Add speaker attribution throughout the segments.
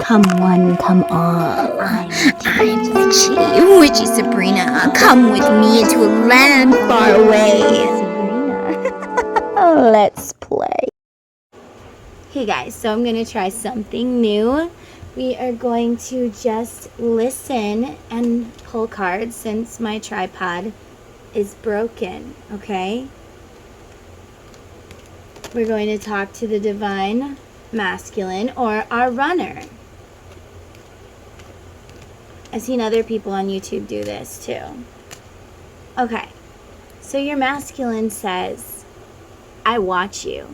Speaker 1: Come one, come all. I'm witchy Sabrina. Come with me to a land far away. Sabrina, let's play. Hey guys, so I'm going to try something new. We are going to just listen and pull cards since my tripod is broken, okay? We're going to talk to the divine masculine or our runner. I've seen other people on YouTube do this too. Okay, so your masculine says, I watch you.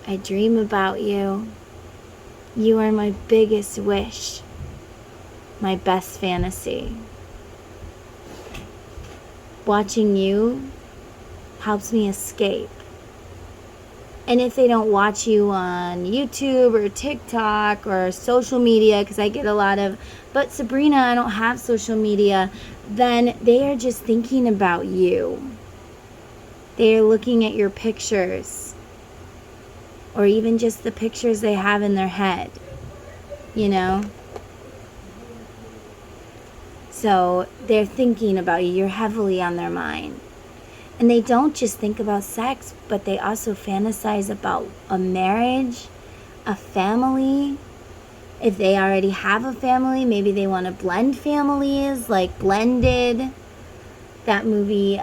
Speaker 1: I dream about you. You are my biggest wish, my best fantasy. Watching you helps me escape. And if they don't watch you on YouTube or TikTok or social media, because I get a lot of, but Sabrina, I don't have social media, then they are just thinking about you. They are looking at your pictures, or even just the pictures they have in their head, you know? So they're thinking about you. You're heavily on their mind. And they don't just think about sex, but they also fantasize about a marriage, a family. If they already have a family, maybe they want to blend families, like Blended, that movie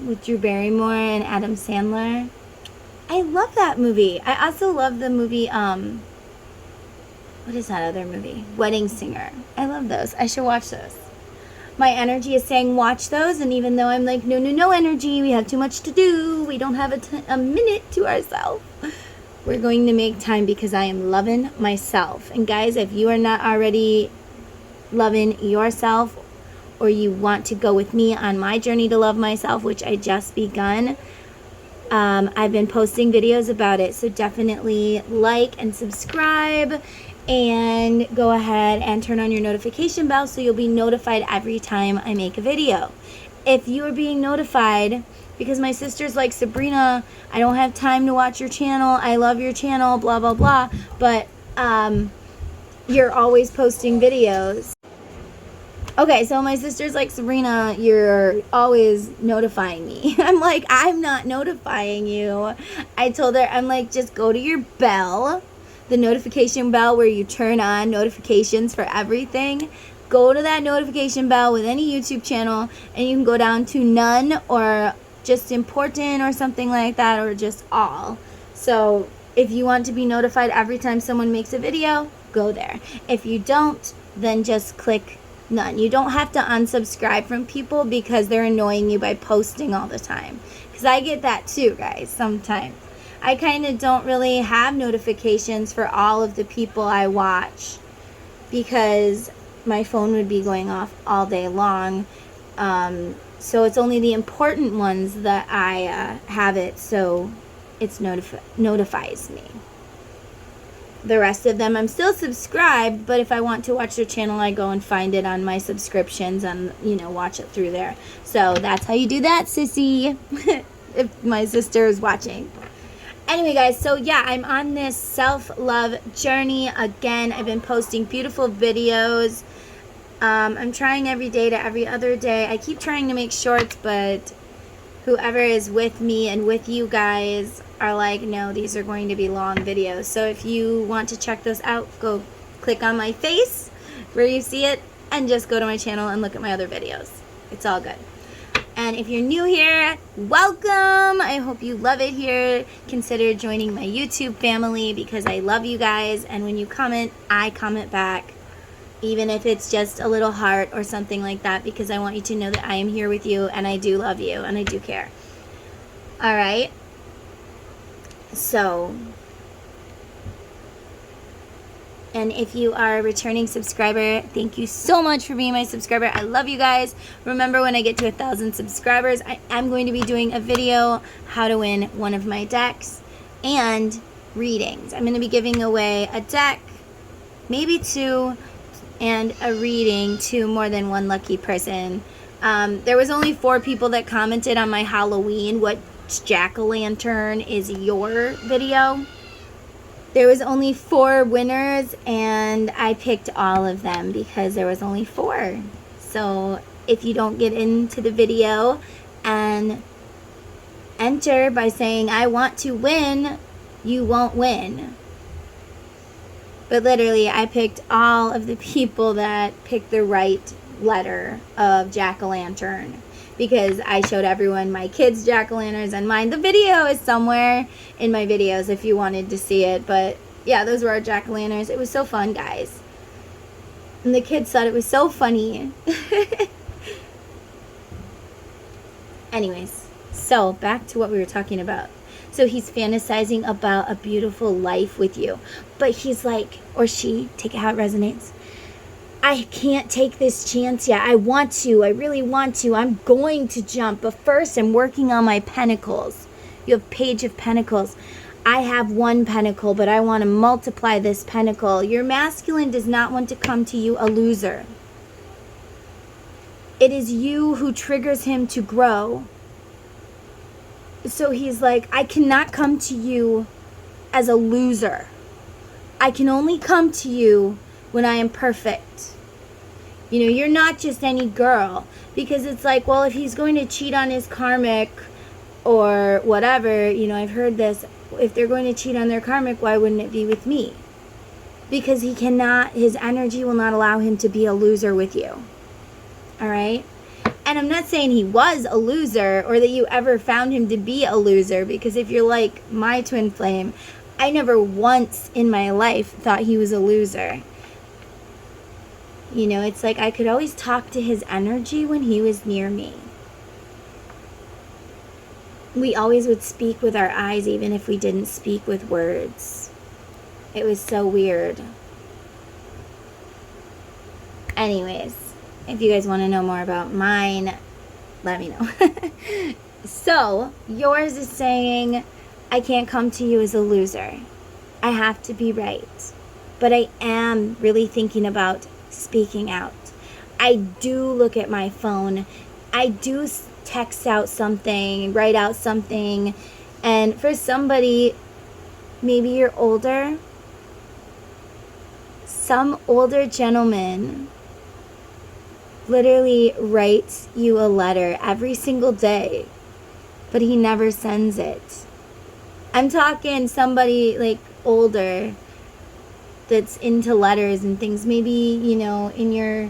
Speaker 1: with Drew Barrymore and Adam Sandler. I love that movie. I also love the movie, what is that other movie? Wedding Singer. I love those. I should watch those. My energy is saying watch those, and even though I'm like, no energy, we have too much to do, we don't have a minute to ourselves, we're going to make time because I am loving myself. And guys, if you are not already loving yourself, or you want to go with me on my journey to love myself, which I just begun, I've been posting videos about it, so definitely like and subscribe. And go ahead and turn on your notification bell so you'll be notified every time I make a video. If you are being notified, because my sister's like, Sabrina, I don't have time to watch your channel, I love your channel, blah blah blah, but you're always posting videos. Okay, so my sister's like, Sabrina, you're always notifying me. I'm like, I'm not notifying you. I told her, I'm like, just go to your bell, the notification bell where you turn on notifications for everything. Go to that notification bell with any YouTube channel, and you can go down to none or just important or something like that, or just all. So if you want to be notified every time someone makes a video, go there. If you don't, then just click none. You don't have to unsubscribe from people because they're annoying you by posting all the time. Because I get that too, guys, sometimes. I kind of don't really have notifications for all of the people I watch because my phone would be going off all day long. So it's only the important ones that I have it, so it notifies me. The rest of them, I'm still subscribed, but if I want to watch their channel, I go and find it on my subscriptions and, watch it through there. So that's how you do that, sissy, if my sister is watching. Anyway, guys, so yeah, I'm on this self-love journey. Again, I've been posting beautiful videos. I'm trying every day to every other day. I keep trying to make shorts, but whoever is with me and with you guys are like, no, these are going to be long videos. So if you want to check those out, go click on my face where you see it and just go to my channel and look at my other videos. It's all good. And if you're new here, welcome. I hope you love it here. Consider joining my YouTube family because I love you guys. And when you comment, I comment back. Even if it's just a little heart or something like that, because I want you to know that I am here with you and I do love you and I do care. All right. So, and if you are a returning subscriber, thank you so much for being my subscriber. I love you guys. Remember, when I get to 1,000 subscribers, I am going to be doing a video how to win one of my decks and readings. I'm going to be giving away a deck, maybe two, and a reading to more than one lucky person. There was only 4 people that commented on my Halloween, what jack-o'-lantern is your video. There was only 4 winners, and I picked all of them because there was only 4. So if you don't get into the video and enter by saying, I want to win, you won't win. But literally, I picked all of the people that picked the right letter of jack-o'-lantern, because I showed everyone my kids' jack-o'-lanterns and mine. The video is somewhere in my videos if you wanted to see it. But yeah, those were our jack-o'-lanterns. It was so fun, guys. And the kids thought it was so funny. Anyways, so back to what we were talking about. So he's fantasizing about a beautiful life with you. But he's like, or she, take it how it resonates, I can't take this chance yet. I want to. I really want to. I'm going to jump. But first, I'm working on my pentacles. You have Page of Pentacles. I have 1 pentacle, but I want to multiply this pentacle. Your masculine does not want to come to you a loser. It is you who triggers him to grow. So he's like, I cannot come to you as a loser. I can only come to you when I am perfect. You know, you're not just any girl. Because it's like, well, if he's going to cheat on his karmic or whatever, you know, I've heard this. If they're going to cheat on their karmic, why wouldn't it be with me? Because he cannot, his energy will not allow him to be a loser with you. All right? And I'm not saying he was a loser or that you ever found him to be a loser, because if you're like my twin flame, I never once in my life thought he was a loser. You know, it's like I could always talk to his energy when he was near me. We always would speak with our eyes, even if we didn't speak with words. It was so weird. Anyways, if you guys want to know more about mine, let me know. So, yours is saying, I can't come to you as a loser. I have to be right. But I am really thinking about speaking out. I do look at my phone. I do text out something, write out something. And for somebody, maybe you're older, some older gentleman literally writes you a letter every single day, but he never sends it. I'm talking somebody like older that's into letters and things, maybe, you know, in your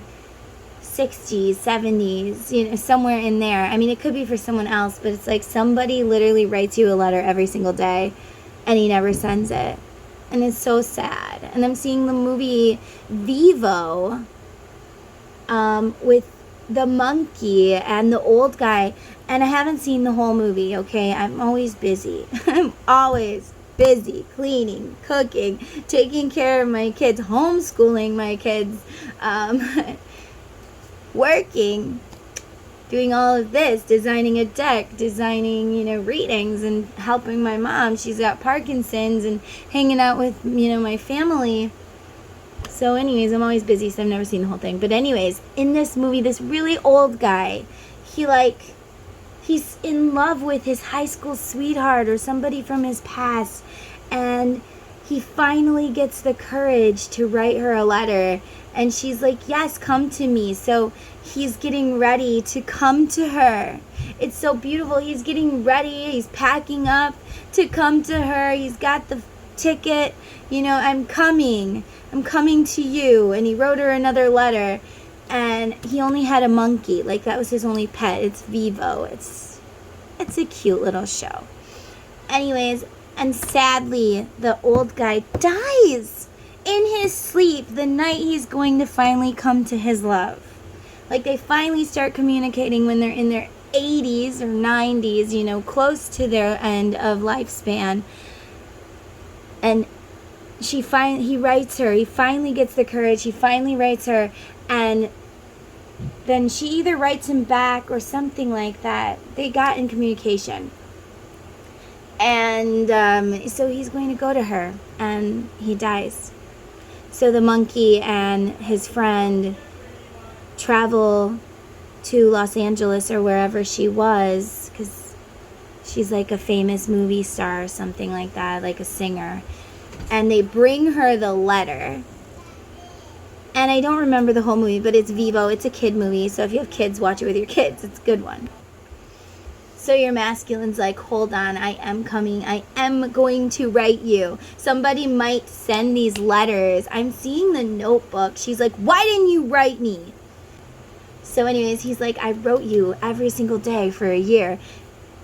Speaker 1: 60s, 70s, you know, somewhere in there. I mean, it could be for someone else, but it's like somebody literally writes you a letter every single day and he never sends it. And it's so sad. And I'm seeing the movie Vivo with the monkey and the old guy, and I haven't seen the whole movie, okay? I'm always busy. I'm always busy cleaning, cooking, taking care of my kids, homeschooling my kids, working, doing all of this, designing a deck, designing, you know, readings, and helping my mom. She's got Parkinson's, and hanging out with, you know, my family. So anyways, I'm always busy, so I've never seen the whole thing. But anyways, in this movie, this really old guy, he's in love with his high school sweetheart or somebody from his past, and he finally gets the courage to write her a letter, and she's like, yes, come to me. So he's getting ready to come to her. It's so beautiful. He's getting ready, he's packing up to come to her. He's got the ticket, you know, I'm coming to you. And he wrote her another letter, and he only had a monkey. Like, that was his only pet. It's Vivo. It's a cute little show. Anyways, and sadly, the old guy dies in his sleep the night he's going to finally come to his love. Like, they finally start communicating when they're in their 80s or 90s, you know, close to their end of lifespan. And he writes her, he finally gets the courage, he finally writes her, and then she either writes him back or something like that. They got in communication. And so he's going to go to her, and he dies. So the monkey and his friend travel to Los Angeles or wherever she was, because she's like a famous movie star or something like that, like a singer. and they bring her the letter. And I don't remember the whole movie, but it's Vivo. It's a kid movie, so if you have kids, watch it with your kids. It's a good one. So your masculine's like, hold on, I am coming. I am going to write you. Somebody might send these letters. I'm seeing the notebook. She's like, why didn't you write me? So anyways, he's like, I wrote you every single day for a year.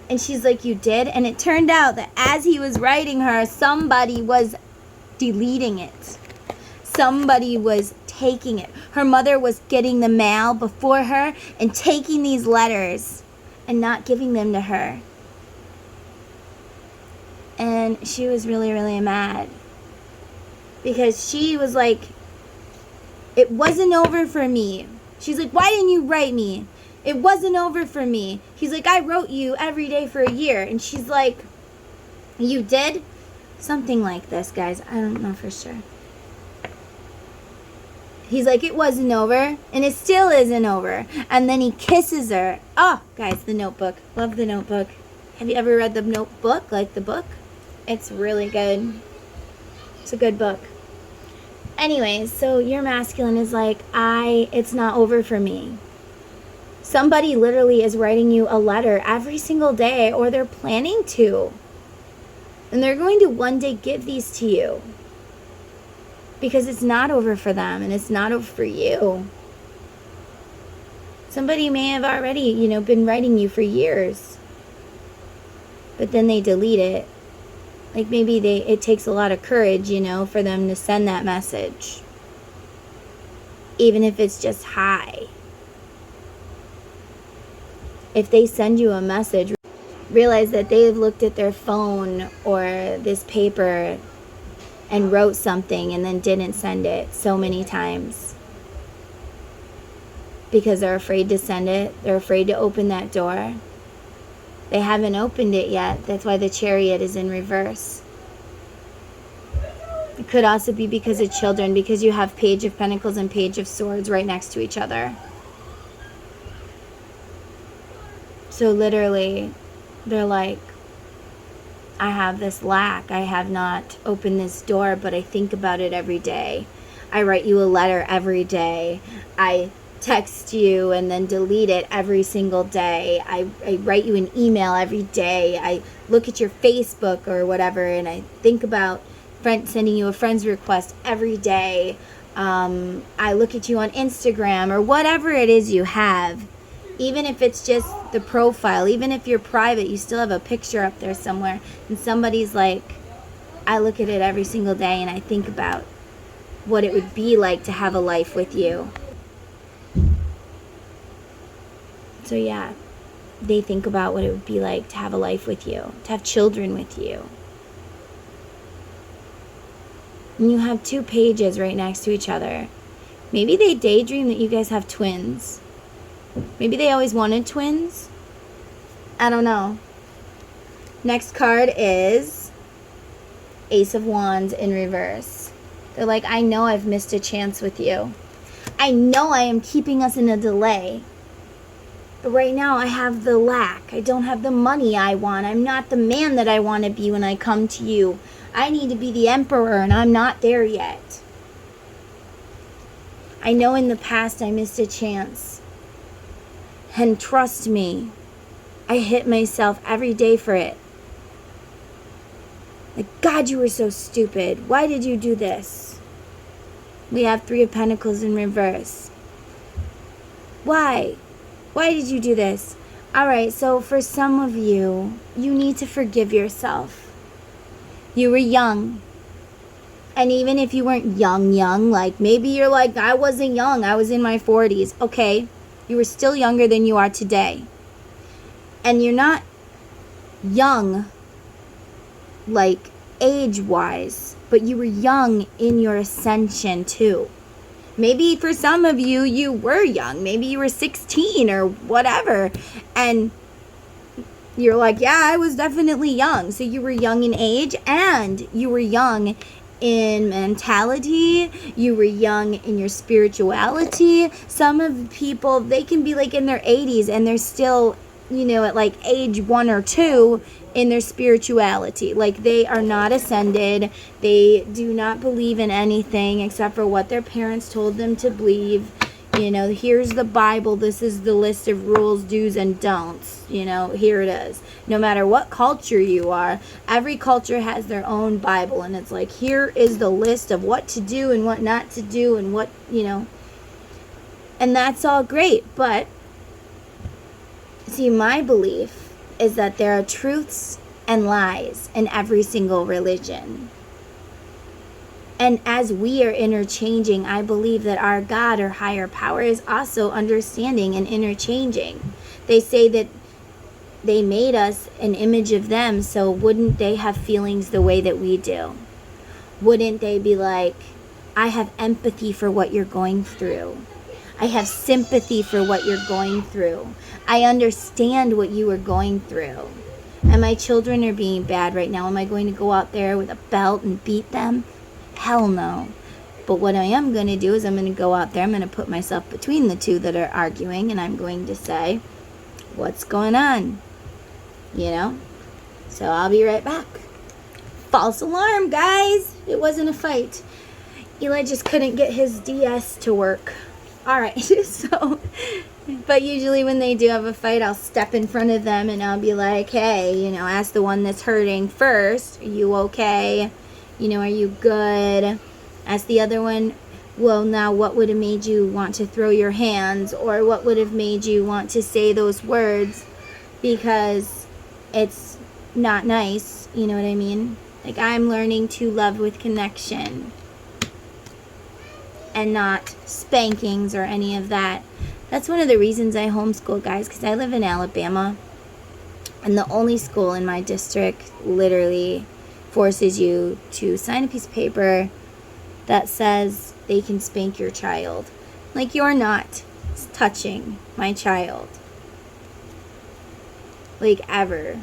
Speaker 1: And she's like, you did? And it turned out that as he was writing her, somebody was deleting it. Somebody was taking it. Her mother was getting the mail before her and taking these letters and not giving them to her. And she was really, really mad. Because she was like, it wasn't over for me. She's like, why didn't you write me? It wasn't over for me. He's like, I wrote you every day for a year. And she's like, you did? Something like this, guys. I don't know for sure. He's like, it wasn't over, and it still isn't over. And then he kisses her. Oh, guys, The Notebook. Love The Notebook. Have you ever read The Notebook, like the book? It's really good. It's a good book. Anyways, so your masculine is like, it's not over for me. Somebody literally is writing you a letter every single day, or they're planning to. And they're going to one day give these to you. Because it's not over for them, and it's not over for you. Somebody may have already, been writing you for years. But then they delete it. Like maybe it takes a lot of courage, for them to send that message. Even if it's just hi. If they send you a message, realize that they have looked at their phone or this paper and wrote something and then didn't send it so many times. Because they're afraid to send it. They're afraid to open that door. They haven't opened it yet. That's why the Chariot is in reverse. It could also be because of children, because you have Page of Pentacles and Page of Swords right next to each other. So literally, they're like, I have this lack. I have not opened this door, but I think about it every day. I write you a letter every day. I text you and then delete it every single day. I write you an email every day. I look at your Facebook or whatever, and I think about sending you a friend's request every day. I look at you on Instagram or whatever it is you have. Even if it's just the profile, even if you're private, you still have a picture up there somewhere. And somebody's like, I look at it every single day and I think about what it would be like to have a life with you. So yeah, they think about what it would be like to have a life with you, to have children with you. And you have 2 pages right next to each other. Maybe they daydream that you guys have twins. Maybe they always wanted twins. I don't know. Next card is Ace of Wands in reverse. They're like, I know I've missed a chance with you. I know I am keeping us in a delay. But right now I have the lack. I don't have the money I want. I'm not the man that I want to be when I come to you. I need to be the emperor, and I'm not there yet. I know in the past I missed a chance. And trust me, I hit myself every day for it. Like, God, you were so stupid. Why did you do this? We have 3 of Pentacles in reverse. Why? Why did you do this? Alright, so for some of you, you need to forgive yourself. You were young. And even if you weren't young, like maybe you're like, I wasn't young, I was in my 40s. Okay. You were still younger than you are today. And you're not young, like age-wise, but you were young in your ascension too. Maybe for some of you, you were young. Maybe you were 16 or whatever. And you're like, yeah, I was definitely young. So you were young in age, and you were young in mentality, you were young in your spirituality. Some of the people, they can be like in their 80s and they're still, at like age 1 or 2 in their spirituality. Like, they are not ascended. They do not believe in anything except for what their parents told them to believe. You know, here's the Bible. This is the list of rules, do's, and don'ts. You know, here it is. No matter what culture you are, every culture has their own Bible. And it's like, here is the list of what to do and what not to do and what, you know. And that's all great. But, see, my belief is that there are truths and lies in every single religion. And as we are interchanging, I believe that our God or higher power is also understanding and interchanging. They say that they made us an image of them, so wouldn't they have feelings the way that we do? Wouldn't they be like, I have empathy for what you're going through. I have sympathy for what you're going through. I understand what you are going through. And my children are being bad right now. Am I going to go out there with a belt and beat them? Hell no. But what I am going to do is I'm going to go out there, I'm going to put myself between the two that are arguing, and I'm going to say, what's going on? You know? So I'll be right back. False alarm, guys. It wasn't a fight. Eli just couldn't get his DS to work. Alright, so, but usually when they do have a fight, I'll step in front of them and I'll be like, hey, you know, ask the one that's hurting first, are you okay? You know, are you good? Ask the other one, well, now what would have made you want to throw your hands? Or what would have made you want to say those words? Because it's not nice, you know what I mean? Like, I'm learning to love with connection. And not spankings or any of that. That's one of the reasons I homeschool, guys, because I live in Alabama. And the only school in my district literally forces you to sign a piece of paper that says they can spank your child. Like, you're not touching my child. Like, ever.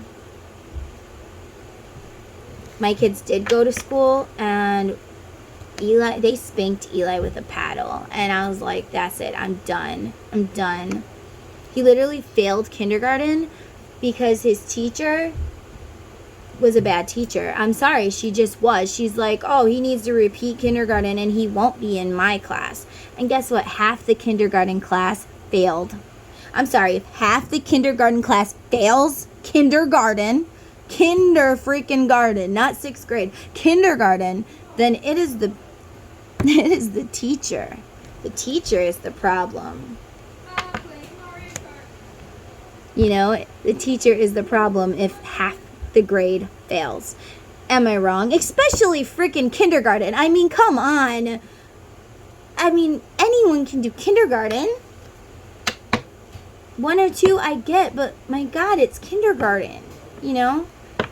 Speaker 1: My kids did go to school, and they spanked Eli with a paddle. And I was like, that's it. I'm done. I'm done. He literally failed kindergarten because his teacher was a bad teacher. I'm sorry, she just was. She's like, oh, he needs to repeat kindergarten and he won't be in my class. And guess what? Half the kindergarten class failed. I'm sorry, if half the kindergarten class fails kindergarten, kinder freaking garden, not 6th grade, kindergarten, then it is the teacher. The teacher is the problem. You know, the teacher is the problem if half the grade fails. Am I wrong? Especially freaking kindergarten. I mean, come on. I mean, anyone can do kindergarten. 1 or 2 I get, but my God, it's kindergarten, you know?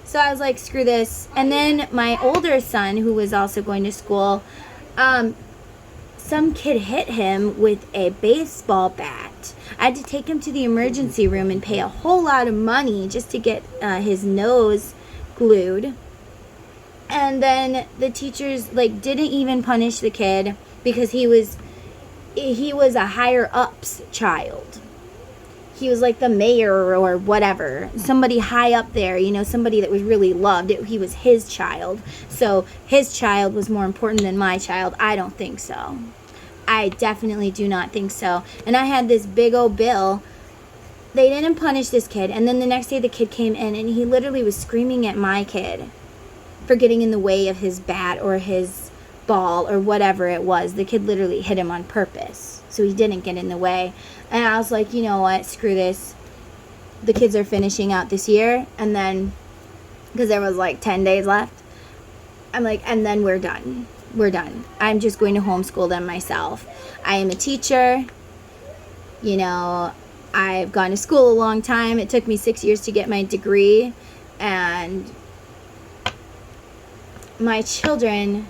Speaker 1: So I was like, screw this. And then my older son, who was also going to school, some kid hit him with a baseball bat. I had to take him to the emergency room and pay a whole lot of money just to get his nose glued. And then the teachers didn't even punish the kid because he was a higher ups child. He was like the mayor or whatever, somebody high up there, you know, somebody that was really loved. He was his child. So his child was more important than my child. I don't think so. I definitely do not think so. And I had this big old bill. They didn't punish this kid. And then the next day the kid came in and he literally was screaming at my kid for getting in the way of his bat or his ball or whatever it was. The kid literally hit him on purpose. So he didn't get in the way. And I was like, you know what? Screw this. The kids are finishing out this year. And then, because there was 10 days left, I'm like, and then we're done. We're done. I'm just going to homeschool them myself. I am a teacher. You know, I've gone to school a long time. It took me 6 years to get my degree. And my children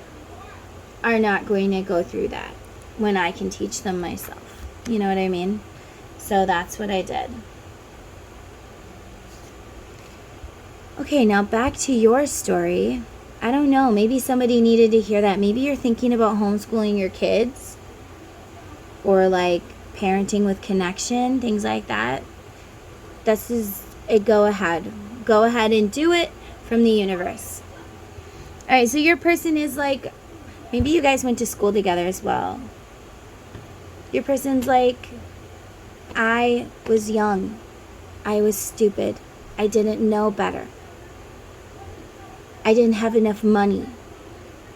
Speaker 1: are not going to go through that when I can teach them myself. You know what I mean? So that's what I did. Okay, now back to your story. I don't know. Maybe somebody needed to hear that. Maybe you're thinking about homeschooling your kids. Or parenting with connection. Things like that. This is a go ahead. go ahead and do it from the universe. All right, so your person is like, maybe you guys went to school together as well. Your person's like, I was young. I was stupid. I didn't know better. I didn't have enough money.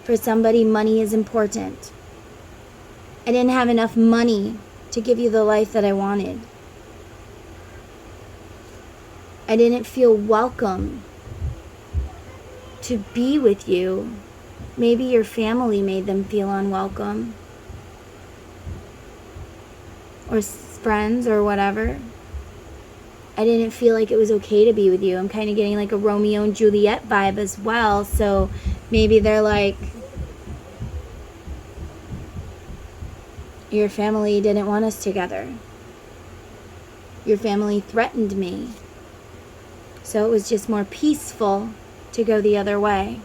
Speaker 1: For somebody, money is important. I didn't have enough money to give you the life that I wanted. I didn't feel welcome to be with you. Maybe your family made them feel unwelcome. Or friends or whatever. I didn't feel like it was okay to be with you. I'm kind of getting like a Romeo and Juliet vibe as well. So maybe they're like, your family didn't want us together. Your family threatened me. So it was just more peaceful to go the other way.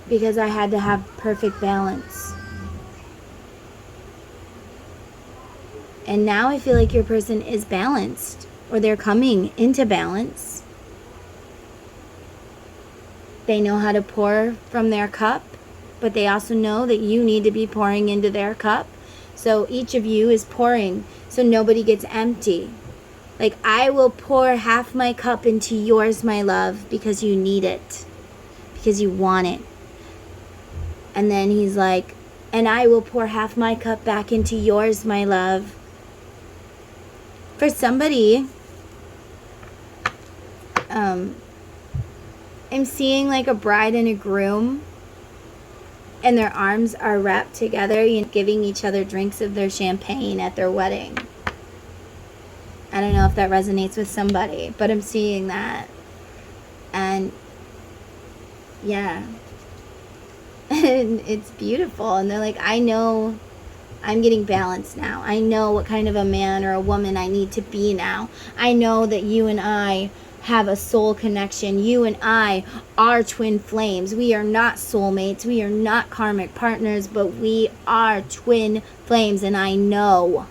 Speaker 1: Because I had to have perfect balance. And now I feel like your person is balanced, or they're coming into balance. They know how to pour from their cup, but they also know that you need to be pouring into their cup. So each of you is pouring, so nobody gets empty. Like, I will pour half my cup into yours, my love, because you need it, because you want it. And then he's like, and I will pour half my cup back into yours, my love. For somebody, I'm seeing like a bride and a groom, and their arms are wrapped together, giving each other drinks of their champagne at their wedding. I don't know if that resonates with somebody, but I'm seeing that. And yeah, and it's beautiful. And they're like, I know I'm getting balanced now. I know what kind of a man or a woman I need to be now. I know that you and I have a soul connection. You and I are twin flames. We are not soulmates. We are not karmic partners, but we are twin flames. And I know.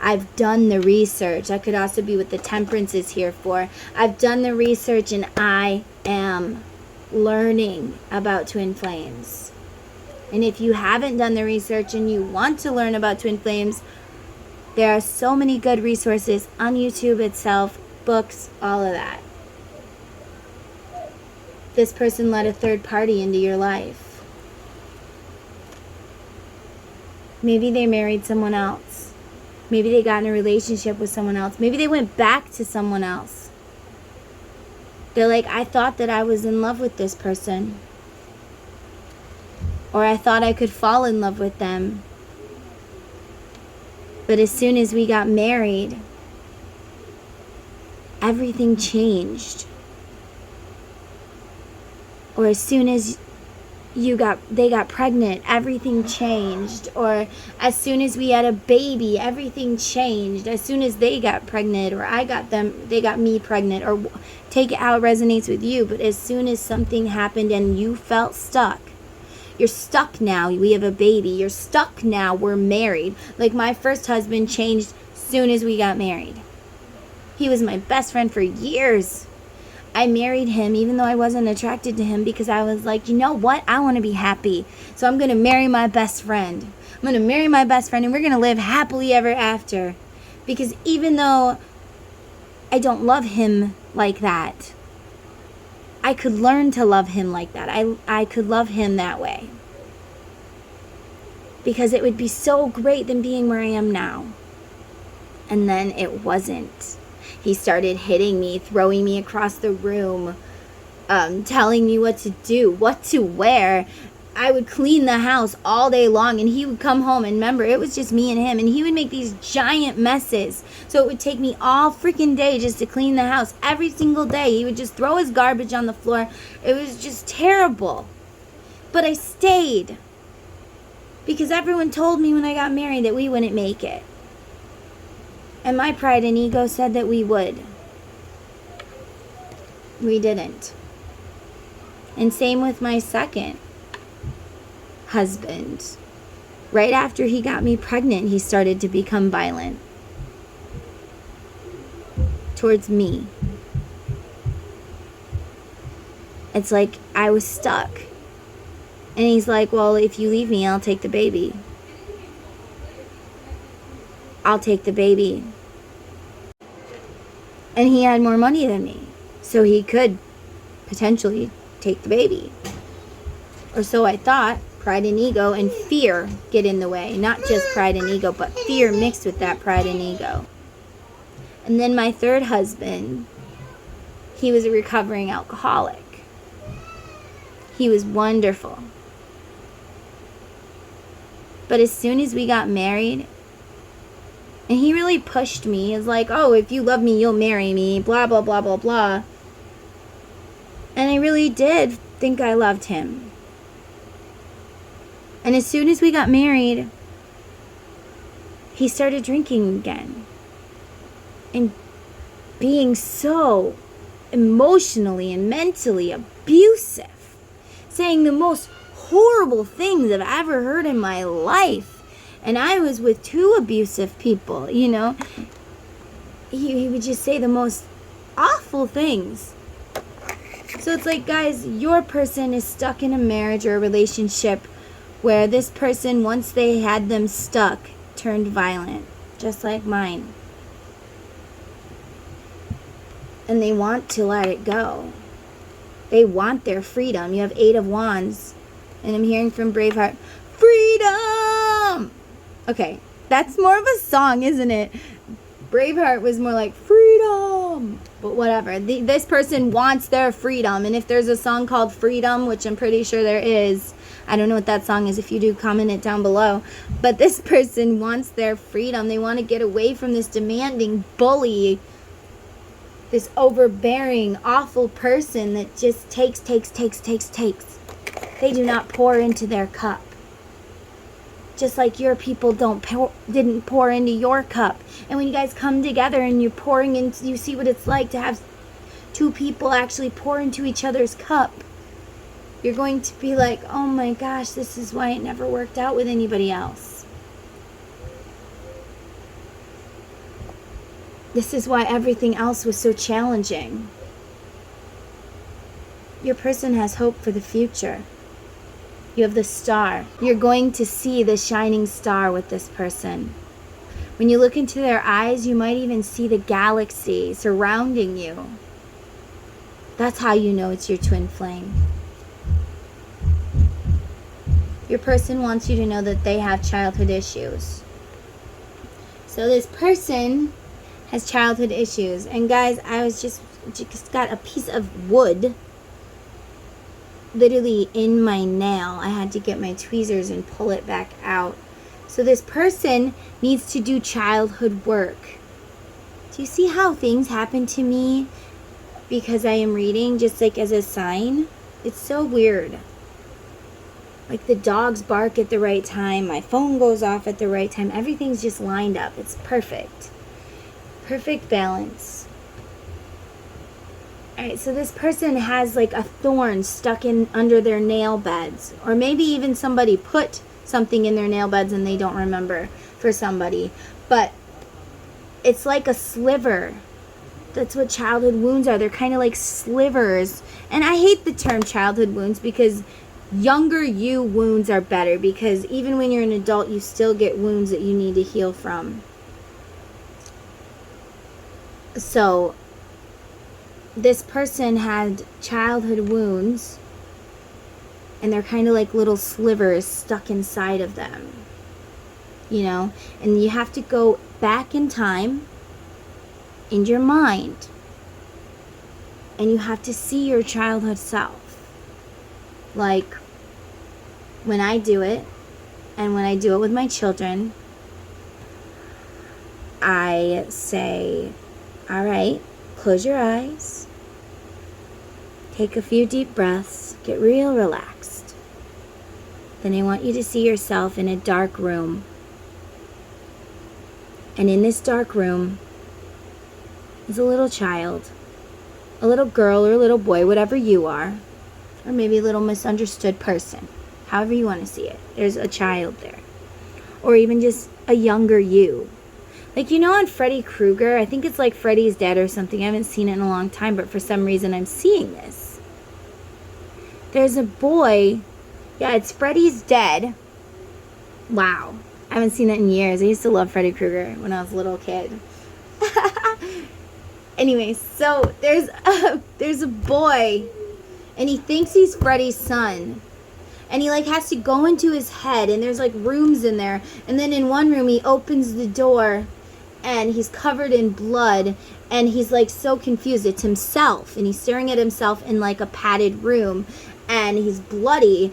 Speaker 1: I've done the research. That could also be what the temperance is here for. I've done the research and I am learning about twin flames. And if you haven't done the research and you want to learn about twin flames, there are so many good resources on YouTube itself, books, all of that. This person let a third party into your life. Maybe they married someone else. Maybe they got in a relationship with someone else. Maybe they went back to someone else. They're like, I thought that I was in love with this person. Or I thought I could fall in love with them. But as soon as we got married, everything changed. Or as soon as they got pregnant, everything changed. Or as soon as we had a baby, everything changed. As soon as they got pregnant, or they got me pregnant, or take it how it resonates with you. But as soon as something happened and you felt stuck, you're stuck now. We have a baby. You're stuck now. We're married. Like, my first husband changed soon as we got married. He was my best friend for years. I married him even though I wasn't attracted to him, because I was like, you know what? I want to be happy. So I'm going to marry my best friend. I'm going to marry my best friend and we're going to live happily ever after. Because even though I don't love him like that, I could learn to love him like that. I could love him that way. Because it would be so great than being where I am now. And then it wasn't. He started hitting me, throwing me across the room, telling me what to do, what to wear. I would clean the house all day long, and he would come home, and remember, it was just me and him, and he would make these giant messes. So it would take me all freaking day just to clean the house. Every single day, he would just throw his garbage on the floor. It was just terrible. But I stayed, because everyone told me when I got married that we wouldn't make it. And my pride and ego said that we would. We didn't. And same with my second husband. Right after he got me pregnant, he started to become violent. towards me. It's like I was stuck. And he's like, well, if you leave me, I'll take the baby. I'll take the baby. And he had more money than me. So he could potentially take the baby. Or so I thought. Pride and ego and fear get in the way. Not just pride and ego, but fear mixed with that pride and ego. And then my third husband, he was a recovering alcoholic. He was wonderful. But as soon as we got married, and he really pushed me, it's like, oh, if you love me, you'll marry me, blah, blah, blah, blah, blah. And I really did think I loved him. And as soon as we got married, he started drinking again. And being so emotionally and mentally abusive. Saying the most horrible things I've ever heard in my life. And I was with two abusive people, you know. He would just say the most awful things. So it's like, guys, your person is stuck in a marriage or a relationship where this person, once they had them stuck, turned violent, just like mine. And they want to let it go. They want their freedom. You have 8 of Wands. And I'm hearing from Braveheart, freedom! Okay, that's more of a song, isn't it? Braveheart was more like, freedom! But whatever. This person wants their freedom. And if there's a song called Freedom, which I'm pretty sure there is, I don't know what that song is. If you do, comment it down below. But this person wants their freedom. They want to get away from this demanding bully, this overbearing, awful person that just takes. They do not pour into their cup. Just like your people didn't pour into your cup. And when you guys come together and you're pouring into, you see what it's like to have two people actually pour into each other's cup. You're going to be like, oh my gosh, this is why it never worked out with anybody else. This is why everything else was so challenging. Your person has hope for the future. You have the star. You're going to see the shining star with this person. When you look into their eyes, you might even see the galaxy surrounding you. That's how you know it's your twin flame. Your person wants you to know that they have childhood issues. So this person has childhood issues. And guys, I was just got a piece of wood literally in my nail. I had to get my tweezers and pull it back out. So this person needs to do childhood work. Do you see how things happen to me because I am reading, just like as a sign? It's so weird. Like the dogs bark at the right time, my phone goes off at the right time, everything's just lined up. It's perfect. Perfect balance. Alright, so this person has like a thorn stuck in under their nail beds. Or maybe even somebody put something in their nail beds and they don't remember for somebody. But it's like a sliver. That's what childhood wounds are. They're kind of like slivers. And I hate the term childhood wounds because younger you wounds are better, because even when you're an adult, you still get wounds that you need to heal from. So this person had childhood wounds, and they're kind of like little slivers stuck inside of them, you know, and you have to go back in time in your mind, and you have to see your childhood self. Like when I do it, and when I do it with my children, I say, all right, close your eyes, take a few deep breaths, get real relaxed. Then I want you to see yourself in a dark room. And in this dark room is a little child, a little girl or a little boy, whatever you are, or maybe a little misunderstood person, however you want to see it. There's a child there. Or even just a younger you. Like, on Freddy Krueger, I think it's like Freddy's Dead or something. I haven't seen it in a long time, but for some reason I'm seeing this. There's a boy. Yeah, it's Freddy's Dead. Wow. I haven't seen it in years. I used to love Freddy Krueger when I was a little kid. Anyway, so there's a boy, and he thinks he's Freddy's son. And he, like, has to go into his head, and there's, like, rooms in there. And then in one room, he opens the door, and he's covered in blood, and he's, like, so confused. It's himself, and he's staring at himself in, like, a padded room, and he's bloody.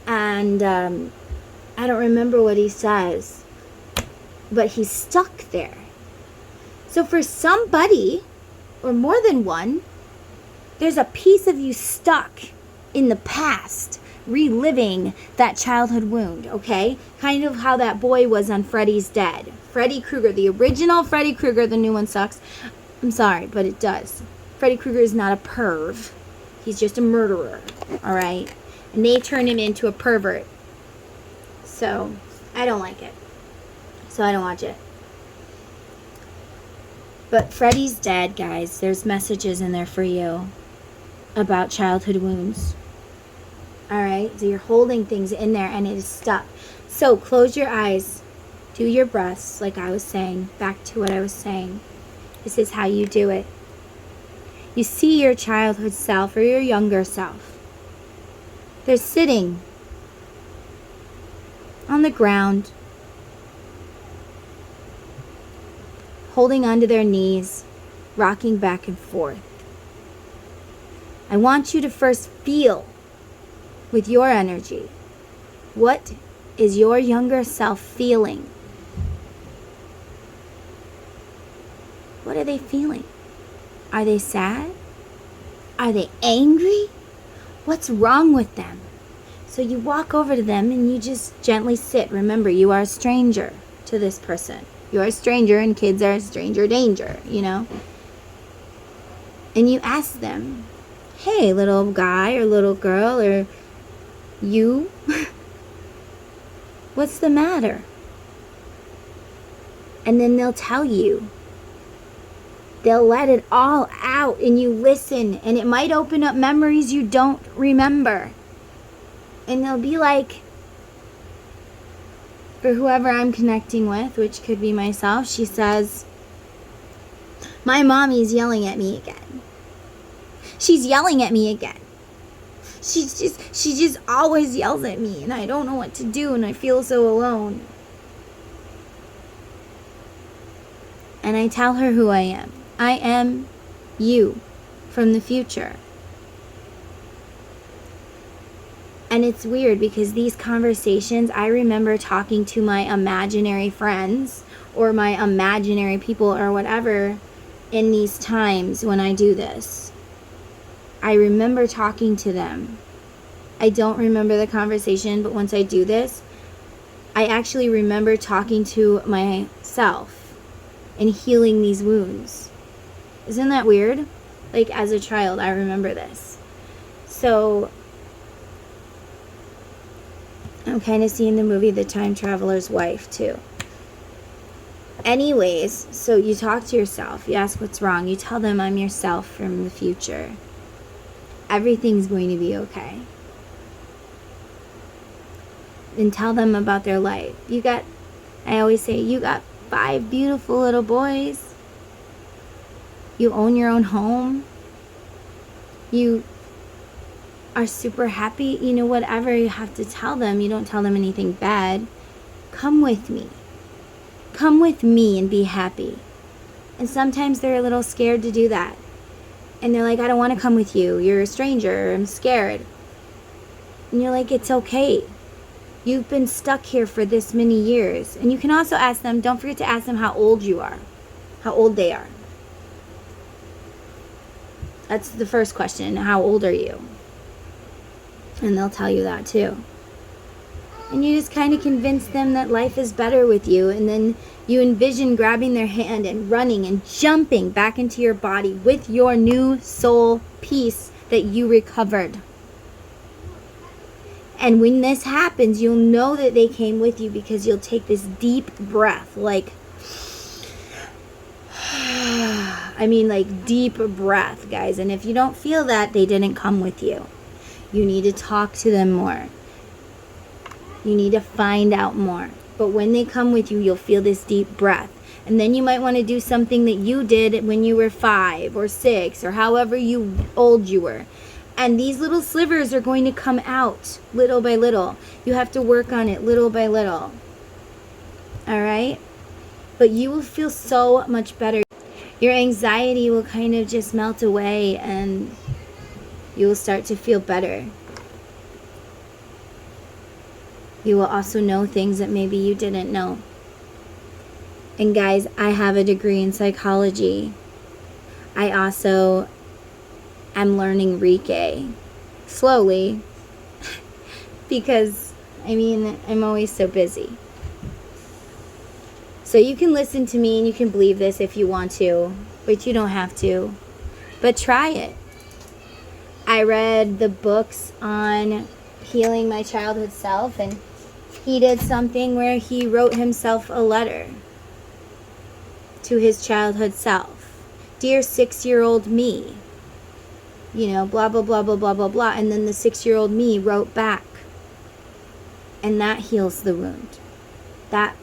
Speaker 1: And I don't remember what he says, but he's stuck there. So for somebody, or more than one, there's a piece of you stuck in the past, reliving that childhood wound, okay? Kind of how that boy was on Freddy's Dead. Freddy Krueger, the original Freddy Krueger, the new one sucks. I'm sorry, but it does. Freddy Krueger is not a perv. He's just a murderer, all right? And they turn him into a pervert. So, I don't like it. So I don't watch it. But Freddy's Dead, guys, there's messages in there for you about childhood wounds. Alright, so you're holding things in there and it is stuck. So close your eyes, do your breaths, like I was saying, back to what I was saying. This is how you do it. You see your childhood self or your younger self. They're sitting on the ground, holding onto their knees, rocking back and forth. I want you to first feel with your energy. What is your younger self feeling? What are they feeling? Are they sad? Are they angry? What's wrong with them? So you walk over to them and you just gently sit. Remember, you are a stranger to this person. You are a stranger and kids are a stranger danger, And you ask them, hey, little guy or little girl or you, what's the matter? And then they'll tell you. They'll let it all out and you listen, and it might open up memories you don't remember. And they'll be like, for whoever I'm connecting with, which could be myself, she says, my mommy's yelling at me again. She's yelling at me again. She just always yells at me, and I don't know what to do, and I feel so alone. And I tell her who I am. I am you from the future. And it's weird because these conversations, I remember talking to my imaginary friends or my imaginary people or whatever in these times when I do this. I remember talking to them. I don't remember the conversation, but once I do this, I actually remember talking to myself and healing these wounds. Isn't that weird? Like, as a child, I remember this. So I'm kind of seeing the movie The Time Traveler's Wife, too. Anyways, so you talk to yourself. You ask what's wrong. You tell them I'm yourself from the future. Everything's going to be okay. And tell them about their life. I always say, you got 5 beautiful little boys. You own your own home. You are super happy. Whatever you have to tell them, you don't tell them anything bad. Come with me. Come with me and be happy. And sometimes they're a little scared to do that. And they're like, I don't want to come with you. You're a stranger. I'm scared. And you're like, it's okay. You've been stuck here for this many years. And you can also ask them, don't forget to ask them how old you are. How old they are. That's the first question. How old are you? And they'll tell you that too. And you just kind of convince them that life is better with you. And then you envision grabbing their hand and running and jumping back into your body with your new soul piece that you recovered. And when this happens, you'll know that they came with you because you'll take this deep breath, like I mean, like deep breath, guys. And if you don't feel that, they didn't come with you. You need to talk to them more. You need to find out more. But when they come with you, you'll feel this deep breath. And then you might want to do something that you did when you were 5 or 6 or however old you were. And these little slivers are going to come out little by little. You have to work on it little by little. All right? But you will feel so much better. Your anxiety will kind of just melt away and you will start to feel better. You will also know things that maybe you didn't know. And guys, I have a degree in psychology. I also am learning Reiki slowly because, I mean, I'm always so busy. So you can listen to me and you can believe this if you want to, but you don't have to. But try it. I read the books on healing my childhood self, and he did something where he wrote himself a letter to his childhood self. Dear 6-year-old me, you know, blah, blah, blah, blah, blah, blah, blah. And then the 6-year-old me wrote back. And that heals the wound. That,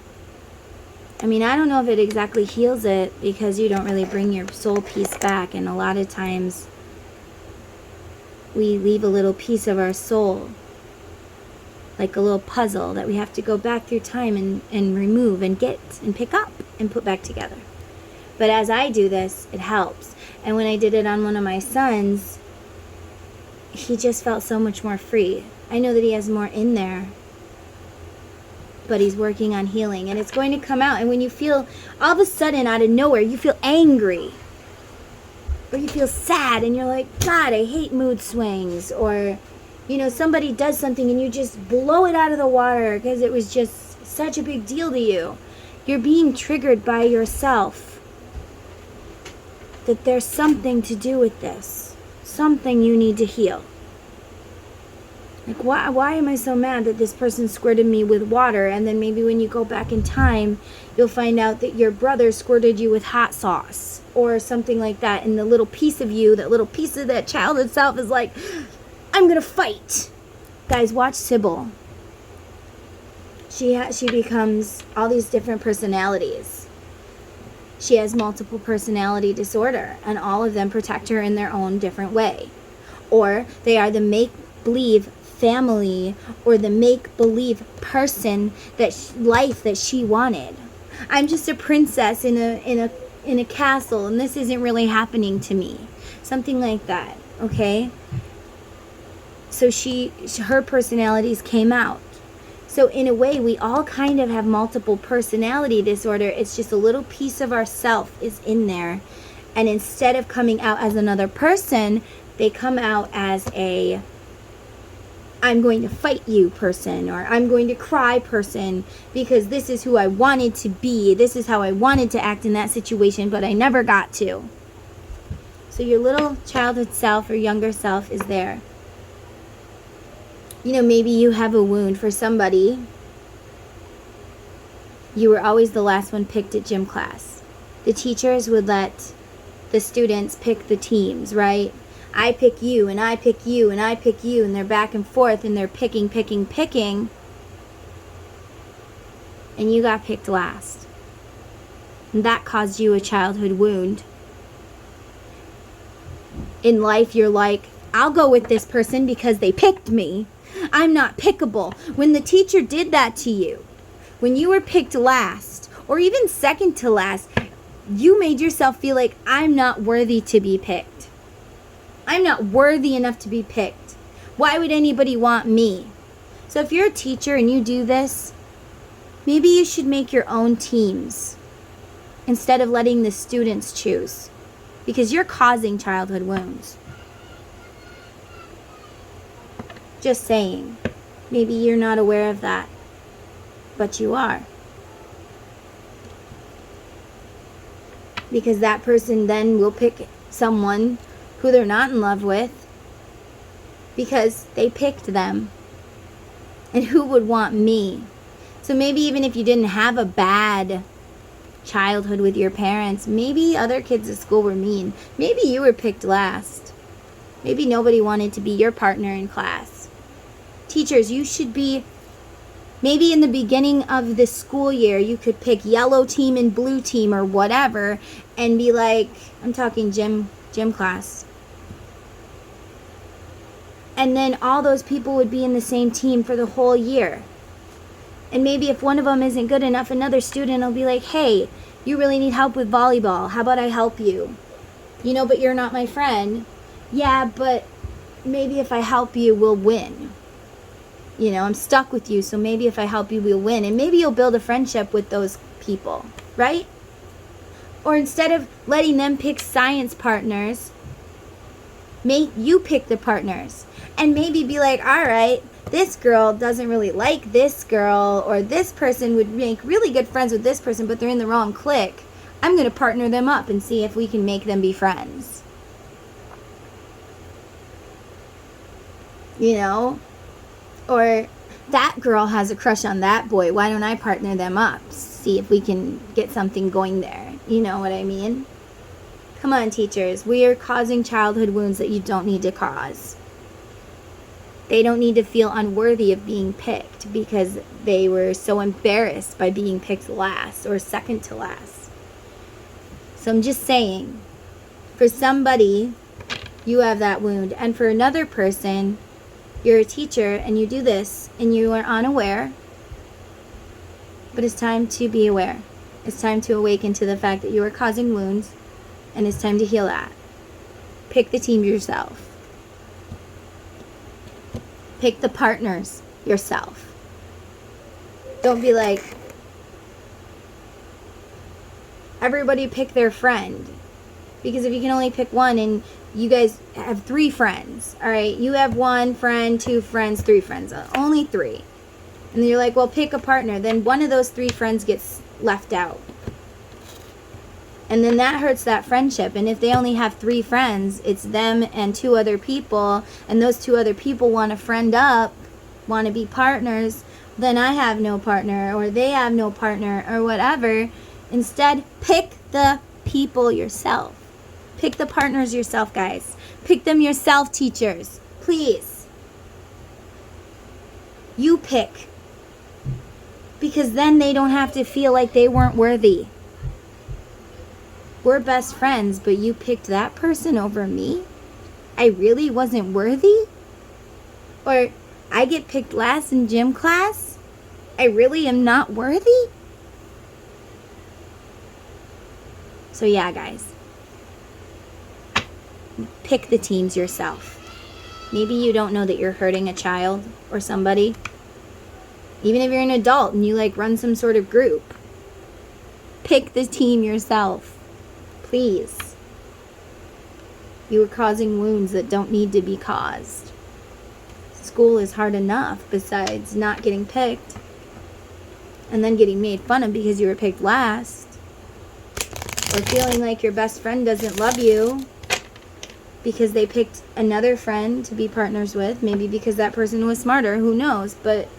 Speaker 1: I mean, I don't know if it exactly heals it because you don't really bring your soul piece back. And a lot of times we leave a little piece of our soul, like a little puzzle that we have to go back through time and remove and get and pick up and put back together. But as I do this, it helps. And when I did it on one of my sons, he just felt so much more free. I know that he has more in there, but he's working on healing, and it's going to come out. And when you feel, all of a sudden, out of nowhere, you feel angry, or you feel sad, and you're like, God, I hate mood swings, or, you know, somebody does something, and you just blow it out of the water because it was just such a big deal to you. You're being triggered by yourself. That there's something to do with this. Something you need to heal. Like, why am I so mad that this person squirted me with water? And then maybe when you go back in time, you'll find out that your brother squirted you with hot sauce or something like that. And the little piece of you, that little piece of that childhood self is like, I'm going to fight. Guys, watch Sybil. She becomes all these different personalities. She has multiple personality disorder, and all of them protect her in their own different way. Or they are the make-believe family or the make-believe person life that she wanted. I'm just a princess in a castle, and this isn't really happening to me. Something like that, okay? So her personalities came out. So in a way, we all kind of have multiple personality disorder. It's just a little piece of ourself is in there. And instead of coming out as another person, they come out as a, I'm going to fight you person, or I'm going to cry person, because this is who I wanted to be. This is how I wanted to act in that situation, but I never got to. So your little childhood self or younger self is there. You know, maybe you have a wound for somebody. You were always the last one picked at gym class. The teachers would let the students pick the teams, right? I pick you, and I pick you, and I pick you, and they're back and forth, and they're picking. And you got picked last. And that caused you a childhood wound. In life, you're like, I'll go with this person because they picked me. I'm not pickable. When the teacher did that to you, when you were picked last, or even second to last, you made yourself feel like, I'm not worthy to be picked. I'm not worthy enough to be picked. Why would anybody want me? So if you're a teacher and you do this, maybe you should make your own teams instead of letting the students choose, because you're causing childhood wounds. Just saying. Maybe you're not aware of that, but you are. Because that person then will pick someone who they're not in love with because they picked them. And who would want me? So maybe even if you didn't have a bad childhood with your parents. Maybe other kids at school were mean. Maybe you were picked last. Maybe nobody wanted to be your partner in class. Teachers, you should be, maybe in the beginning of the school year, you could pick yellow team and blue team or whatever and be like, I'm talking gym class. And then all those people would be in the same team for the whole year. And maybe if one of them isn't good enough, another student will be like, hey, you really need help with volleyball. How about I help you? You know, but you're not my friend. Yeah, but maybe if I help you, we'll win. You know, I'm stuck with you, so maybe if I help you, we'll win. And maybe you'll build a friendship with those people, right? Or instead of letting them pick science partners, make you pick the partners. And maybe be like, all right, this girl doesn't really like this girl, or this person would make really good friends with this person, but they're in the wrong clique. I'm going to partner them up and see if we can make them be friends. You know? Or that girl has a crush on that boy. Why don't I partner them up? See if we can get something going there. You know what I mean? Come on, teachers. We are causing childhood wounds that you don't need to cause. They don't need to feel unworthy of being picked because they were so embarrassed by being picked last or second to last. So I'm just saying, for somebody, you have that wound. And for another person, you're a teacher and you do this and you are unaware. But it's time to be aware. It's time to awaken to the fact that you are causing wounds, and it's time to heal that. Pick the team yourself. Pick the partners yourself. Don't be like, everybody pick their friend. Because if you can only pick one and you guys have 3 friends, all right, you have 1 friend, 2 friends, 3 friends, only 3. And then you're like, well, pick a partner. Then one of those 3 friends gets left out. And then that hurts that friendship. And if they only have 3 friends, it's them and 2 other people, and those 2 other people want to friend up, want to be partners, then I have no partner, or they have no partner, or whatever. Instead, pick the people yourself. Pick the partners yourself, guys. Pick them yourself, teachers. Please. You pick. Because then they don't have to feel like they weren't worthy. We're best friends, but you picked that person over me? I really wasn't worthy? Or I get picked last in gym class? I really am not worthy? So yeah, guys. Pick the teams yourself. Maybe you don't know that you're hurting a child or somebody. Even if you're an adult and you like run some sort of group. Pick the team yourself. Please. You are causing wounds that don't need to be caused. School is hard enough besides not getting picked and then getting made fun of because you were picked last, or feeling like your best friend doesn't love you because they picked another friend to be partners with, maybe because that person was smarter, who knows. But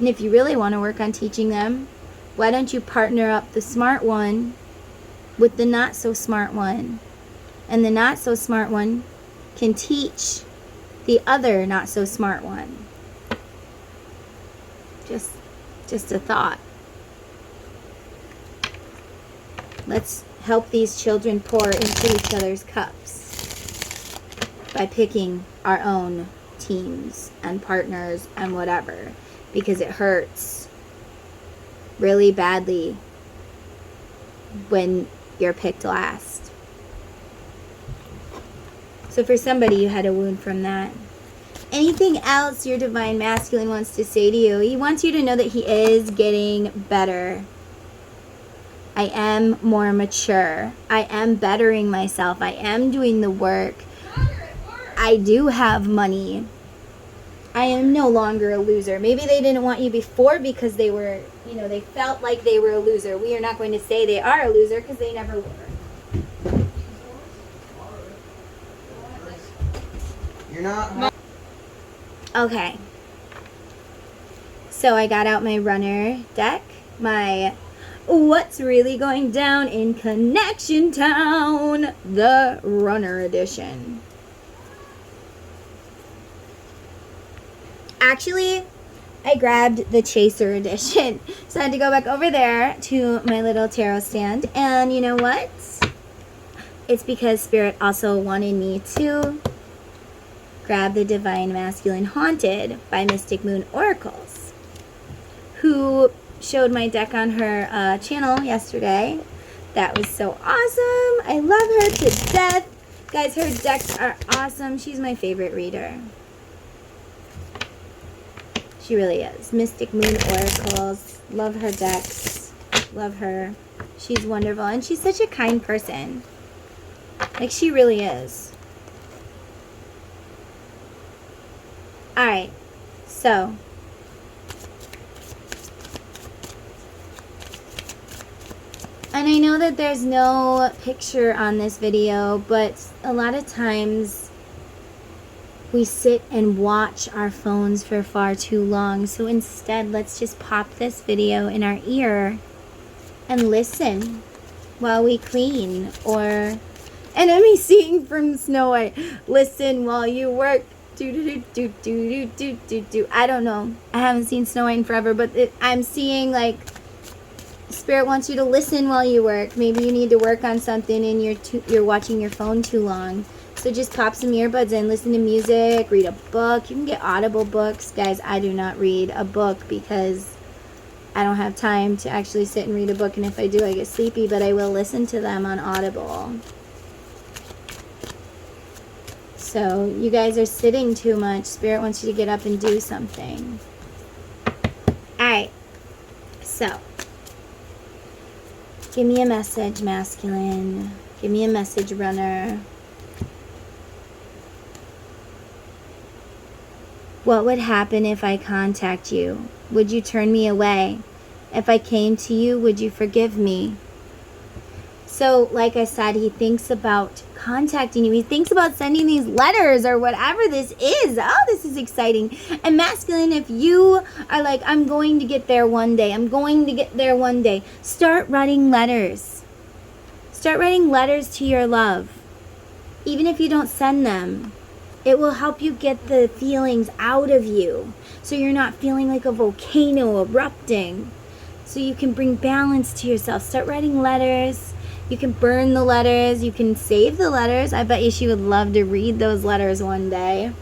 Speaker 1: and if you really want to work on teaching them, why don't you partner up the smart one with the not so smart one, and the not so smart one can teach the other not so smart one. Just a thought. Let's help these children pour into each other's cups by picking our own teams and partners and whatever, because it hurts really badly when you're picked last. So for somebody, you had a wound from that. Anything else your Divine Masculine wants to say to you? He wants you to know that he is getting better. I am more mature. I am bettering myself. I am doing the work. I do have money. I am no longer a loser. Maybe they didn't want you before because they were, they felt like they were a loser. We are not going to say they are a loser because they never were.
Speaker 2: You're not.
Speaker 1: Okay. So I got out my runner deck, my What's really going down in Connection Town? The Runner Edition. Actually, I grabbed the Chaser Edition. So I had to go back over there to my little tarot stand. And you know what? It's because Spirit also wanted me to grab the Divine Masculine Haunted by Mystic Moon Oracles, who showed my deck on her channel yesterday. That was so awesome. I love her to death. Guys, her decks are awesome. She's my favorite reader. She really is. Mystic Moon Oracles. Love her decks. Love her. She's wonderful. And she's such a kind person. Like, she really is. Alright. So. And I know that there's no picture on this video, but a lot of times we sit and watch our phones for far too long. So instead, let's just pop this video in our ear and listen while we clean. Or Enemy Sing from Snow White. Listen while you work. Do do do do do do do do. I don't know. I haven't seen Snow White in forever, but I'm seeing like Spirit wants you to listen while you work. Maybe you need to work on something and you're watching your phone too long. So just pop some earbuds in, listen to music, read a book. You can get Audible books. Guys, I do not read a book because I don't have time to actually sit and read a book. And if I do, I get sleepy. But I will listen to them on Audible. So you guys are sitting too much. Spirit wants you to get up and do something. Alright. So. Give me a message, masculine. Give me a message, runner. What would happen if I contact you? Would you turn me away? If I came to you, would you forgive me? So, like I said, he thinks about contacting you. He thinks about sending these letters or whatever this is. Oh, this is exciting. And masculine, if you are like, I'm going to get there one day. I'm going to get there one day. Start writing letters. Start writing letters to your love. Even if you don't send them, it will help you get the feelings out of you. So you're not feeling like a volcano erupting. So you can bring balance to yourself. Start writing letters. You can burn the letters. You can save the letters. I bet you she would love to read those letters one day.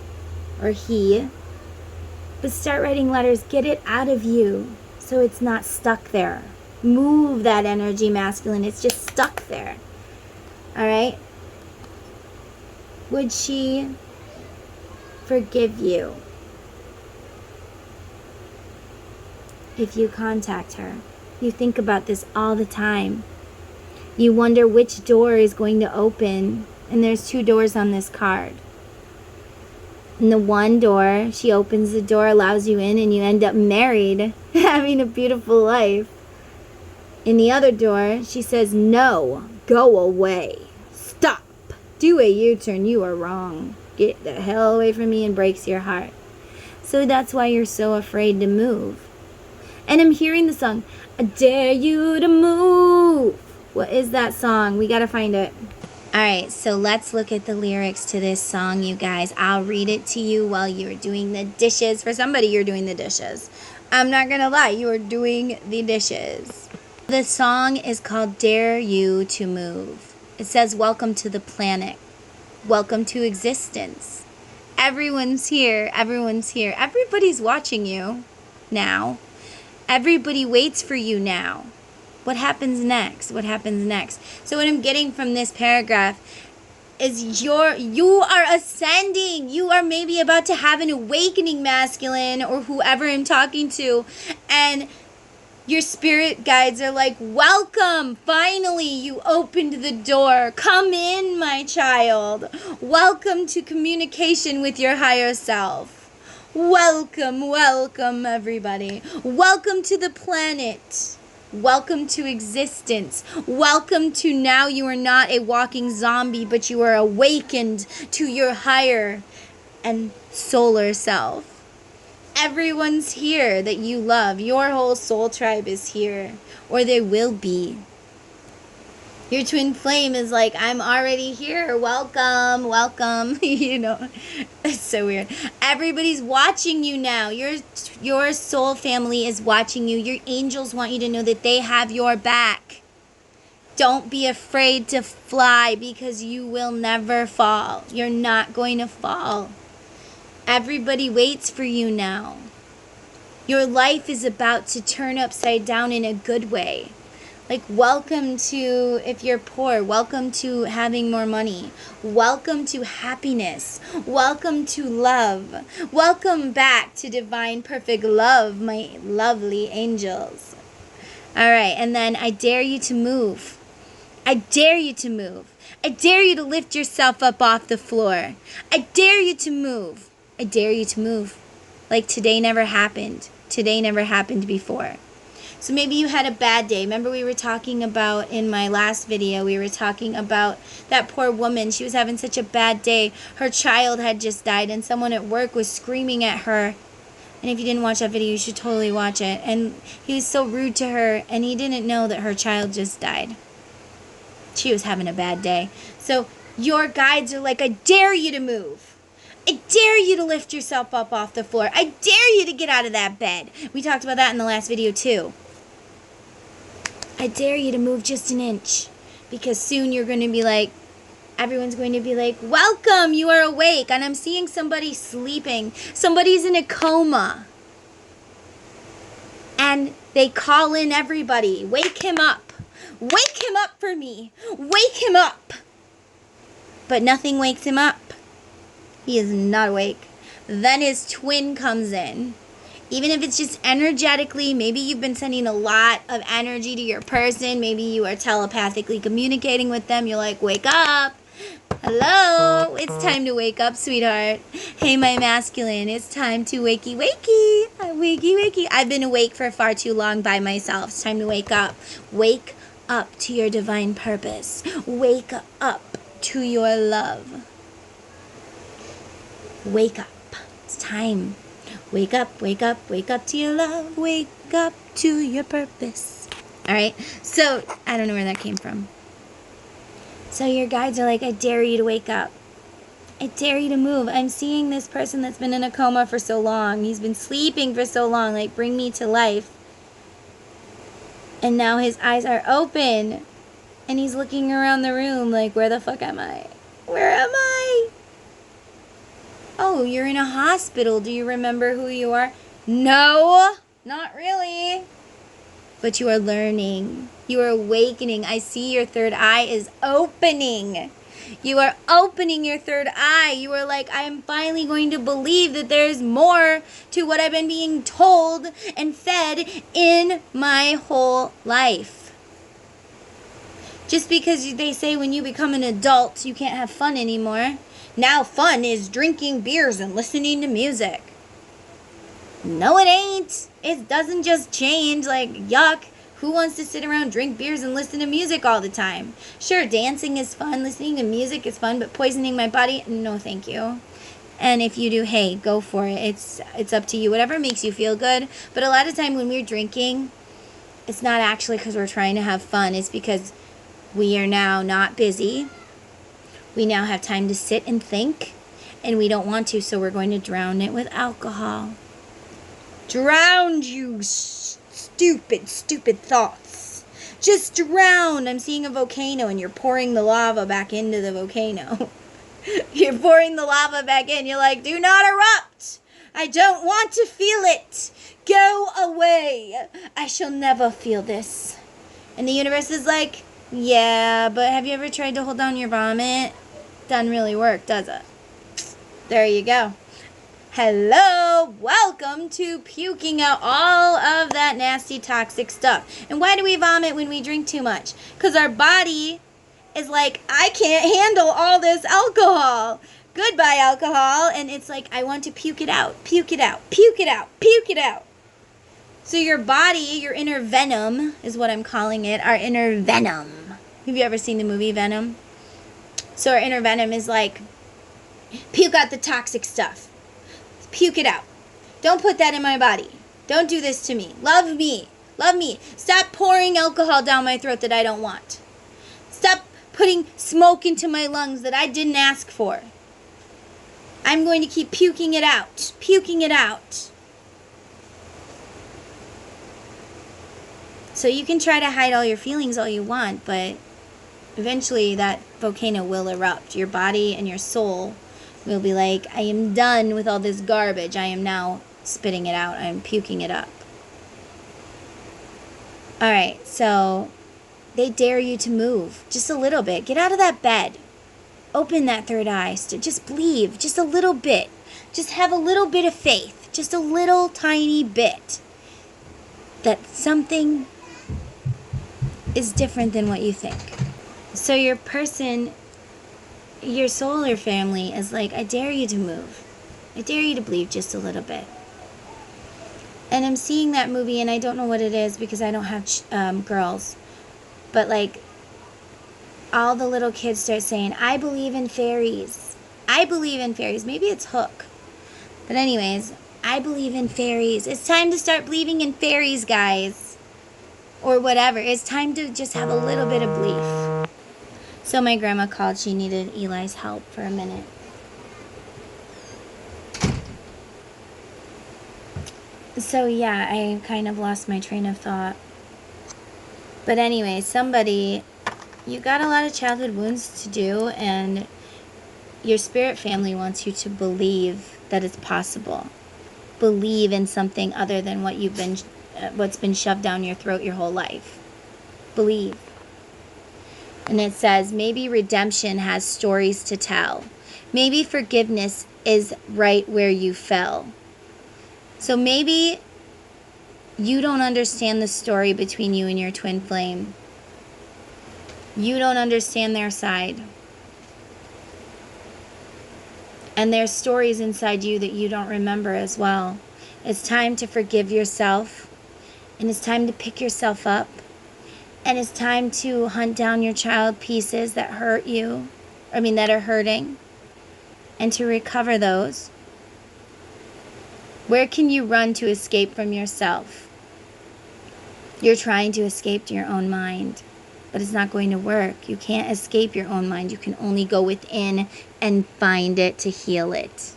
Speaker 1: Or he. But start writing letters. Get it out of you so it's not stuck there. Move that energy, masculine. It's just stuck there. Alright? Would she forgive you if you contact her? You think about this all the time. You wonder which door is going to open. And there's 2 doors on this card. And the one door, she opens the door, allows you in, and you end up married, having a beautiful life. In the other door, she says, no, go away. Stop. Do a U-turn. You are wrong. Get the hell away from me, and breaks your heart. So that's why you're so afraid to move. And I'm hearing the song, I dare you to move. What is that song? We gotta find it. Alright, so let's look at the lyrics to this song, you guys. I'll read it to you while you're doing the dishes. For somebody, you're doing the dishes. I'm not gonna lie, you are doing the dishes. The song is called Dare You to Move. It says, welcome to the planet. Welcome to existence. Everyone's here. Everyone's here. Everybody's watching you now. Everybody waits for you now. What happens next? What happens next? So what I'm getting from this paragraph is you are ascending. You are maybe about to have an awakening, masculine, or whoever I'm talking to. And your spirit guides are like, welcome. Finally, you opened the door. Come in, my child. Welcome to communication with your higher self. Welcome, welcome, everybody. Welcome to the planet. Welcome to existence. Welcome to now you are not a walking zombie, but you are awakened to your higher and solar self. everyone's here that you love. Your whole soul tribe is here, or they will be. Your twin flame is like, I'm already here. Welcome, welcome. You know, it's so weird. Everybody's watching you now. Your soul family is watching you. Your angels want you to know that they have your back. Don't be afraid to fly because you will never fall. You're not going to fall. Everybody waits for you now. Your life is about to turn upside down in a good way. Like, welcome to, if you're poor, welcome to having more money. Welcome to happiness. Welcome to love. Welcome back to divine perfect love, my lovely angels. All right, and then I dare you to move. I dare you to move. I dare you to lift yourself up off the floor. I dare you to move. I dare you to move. Like today never happened. Today never happened before. So maybe you had a bad day. Remember we were talking about, in my last video, we were talking about that poor woman. She was having such a bad day. Her child had just died and someone at work was screaming at her. And if you didn't watch that video, you should totally watch it. And he was so rude to her and he didn't know that her child just died. She was having a bad day. So your guides are like, I dare you to move. I dare you to lift yourself up off the floor. I dare you to get out of that bed. We talked about that in the last video too. I dare you to move just an inch, because soon you're going to be like, everyone's going to be like, welcome, you are awake. And I'm seeing somebody sleeping. Somebody's in a coma. And they call in everybody. Wake him up. Wake him up for me. Wake him up. But nothing wakes him up. He is not awake. Then his twin comes in. Even if it's just energetically, maybe you've been sending a lot of energy to your person. Maybe you are telepathically communicating with them. You're like, wake up. Hello. It's time to wake up, sweetheart. Hey, my masculine. It's time to wakey, wakey. Wakey, wakey. I've been awake for far too long by myself. It's time to wake up. Wake up to your divine purpose. Wake up to your love. Wake up. It's time. Wake up, wake up, wake up to your love. Wake up to your purpose. All right. So, I don't know where that came from. So your guides are like, I dare you to wake up. I dare you to move. I'm seeing this person that's been in a coma for so long. He's been sleeping for so long. Like, bring me to life. And now his eyes are open. And he's looking around the room like, where the fuck am I? Where am I? Oh, you're in a hospital. Do you remember who you are? No, not really. But you are learning. You are awakening. I see your third eye is opening. You are opening your third eye. You are like, I am finally going to believe that there's more to what I've been being told and fed in my whole life. Just because they say when you become an adult, you can't have fun anymore. Now fun is drinking beers and listening to music. No, it ain't. It doesn't just change. Like, yuck. Who wants to sit around, drink beers, and listen to music all the time? Sure, dancing is fun. Listening to music is fun. But poisoning my body? No, thank you. And if you do, hey, go for it. It's up to you. Whatever makes you feel good. But a lot of time when we're drinking, it's not actually because we're trying to have fun. It's because we are now not busy. We now have time to sit and think, and we don't want to, so we're going to drown it with alcohol. Drown, you stupid, stupid thoughts. Just drown. I'm seeing a volcano, and you're pouring the lava back into the volcano. You're pouring the lava back in. You're like, do not erupt. I don't want to feel it. Go away. I shall never feel this. And the universe is like, yeah, but have you ever tried to hold down your vomit? Doesn't really work, does it? There you go. Hello, welcome to puking out all of that nasty toxic stuff. And why do we vomit when we drink too much? Because our body is like, I can't handle all this alcohol. Goodbye, alcohol. And it's like, I want to puke it out, puke it out, puke it out, puke it out. So your body, your inner venom is what I'm calling it, our inner venom. Have you ever seen the movie Venom? So our inner venom is like, puke out the toxic stuff. Puke it out. Don't put that in my body. Don't do this to me. Love me. Love me. Stop pouring alcohol down my throat that I don't want. Stop putting smoke into my lungs that I didn't ask for. I'm going to keep puking it out. Puking it out. So you can try to hide all your feelings all you want, but eventually that volcano will erupt. Your body and your soul will be like, I am done with all this garbage. I am now spitting it out. I am puking it up. Alright, so they dare you to move just a little bit. Get out of that bed. Open that third eye. Just believe. Just a little bit. Just have a little bit of faith. Just a little tiny bit. That something is different than what you think. So your person, your soul or family is like, I dare you to move. I dare you to believe just a little bit. And I'm seeing that movie, and I don't know what it is because I don't have girls. But like, all the little kids start saying, I believe in fairies. I believe in fairies. Maybe it's Hook. But anyways, I believe in fairies. It's time to start believing in fairies, guys. Or whatever. It's time to just have a little bit of belief. So my grandma called. She needed Eli's help for a minute. So yeah, I kind of lost my train of thought. But anyway, somebody, you got a lot of childhood wounds to do, and your spirit family wants you to believe that it's possible. Believe in something other than what you've been, what's been shoved down your throat your whole life. Believe. And it says, maybe redemption has stories to tell. Maybe forgiveness is right where you fell. So maybe you don't understand the story between you and your twin flame. You don't understand their side. And there's stories inside you that you don't remember as well. It's time to forgive yourself. And it's time to pick yourself up. And it's time to hunt down your child pieces that hurt you. That are hurting. And to recover those. Where can you run to escape from yourself? You're trying to escape to your own mind. But it's not going to work. You can't escape your own mind. You can only go within and find it to heal it.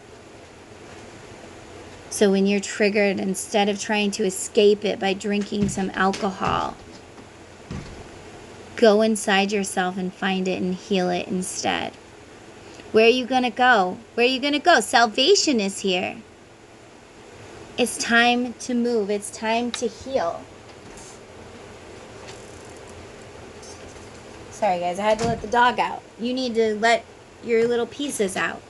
Speaker 1: So when you're triggered, instead of trying to escape it by drinking some alcohol, go inside yourself and find it and heal it instead. Where are you going to go? Where are you going to go? Salvation is here. It's time to move. It's time to heal. Sorry, guys. I had to let the dog out. You need to let your little pieces out.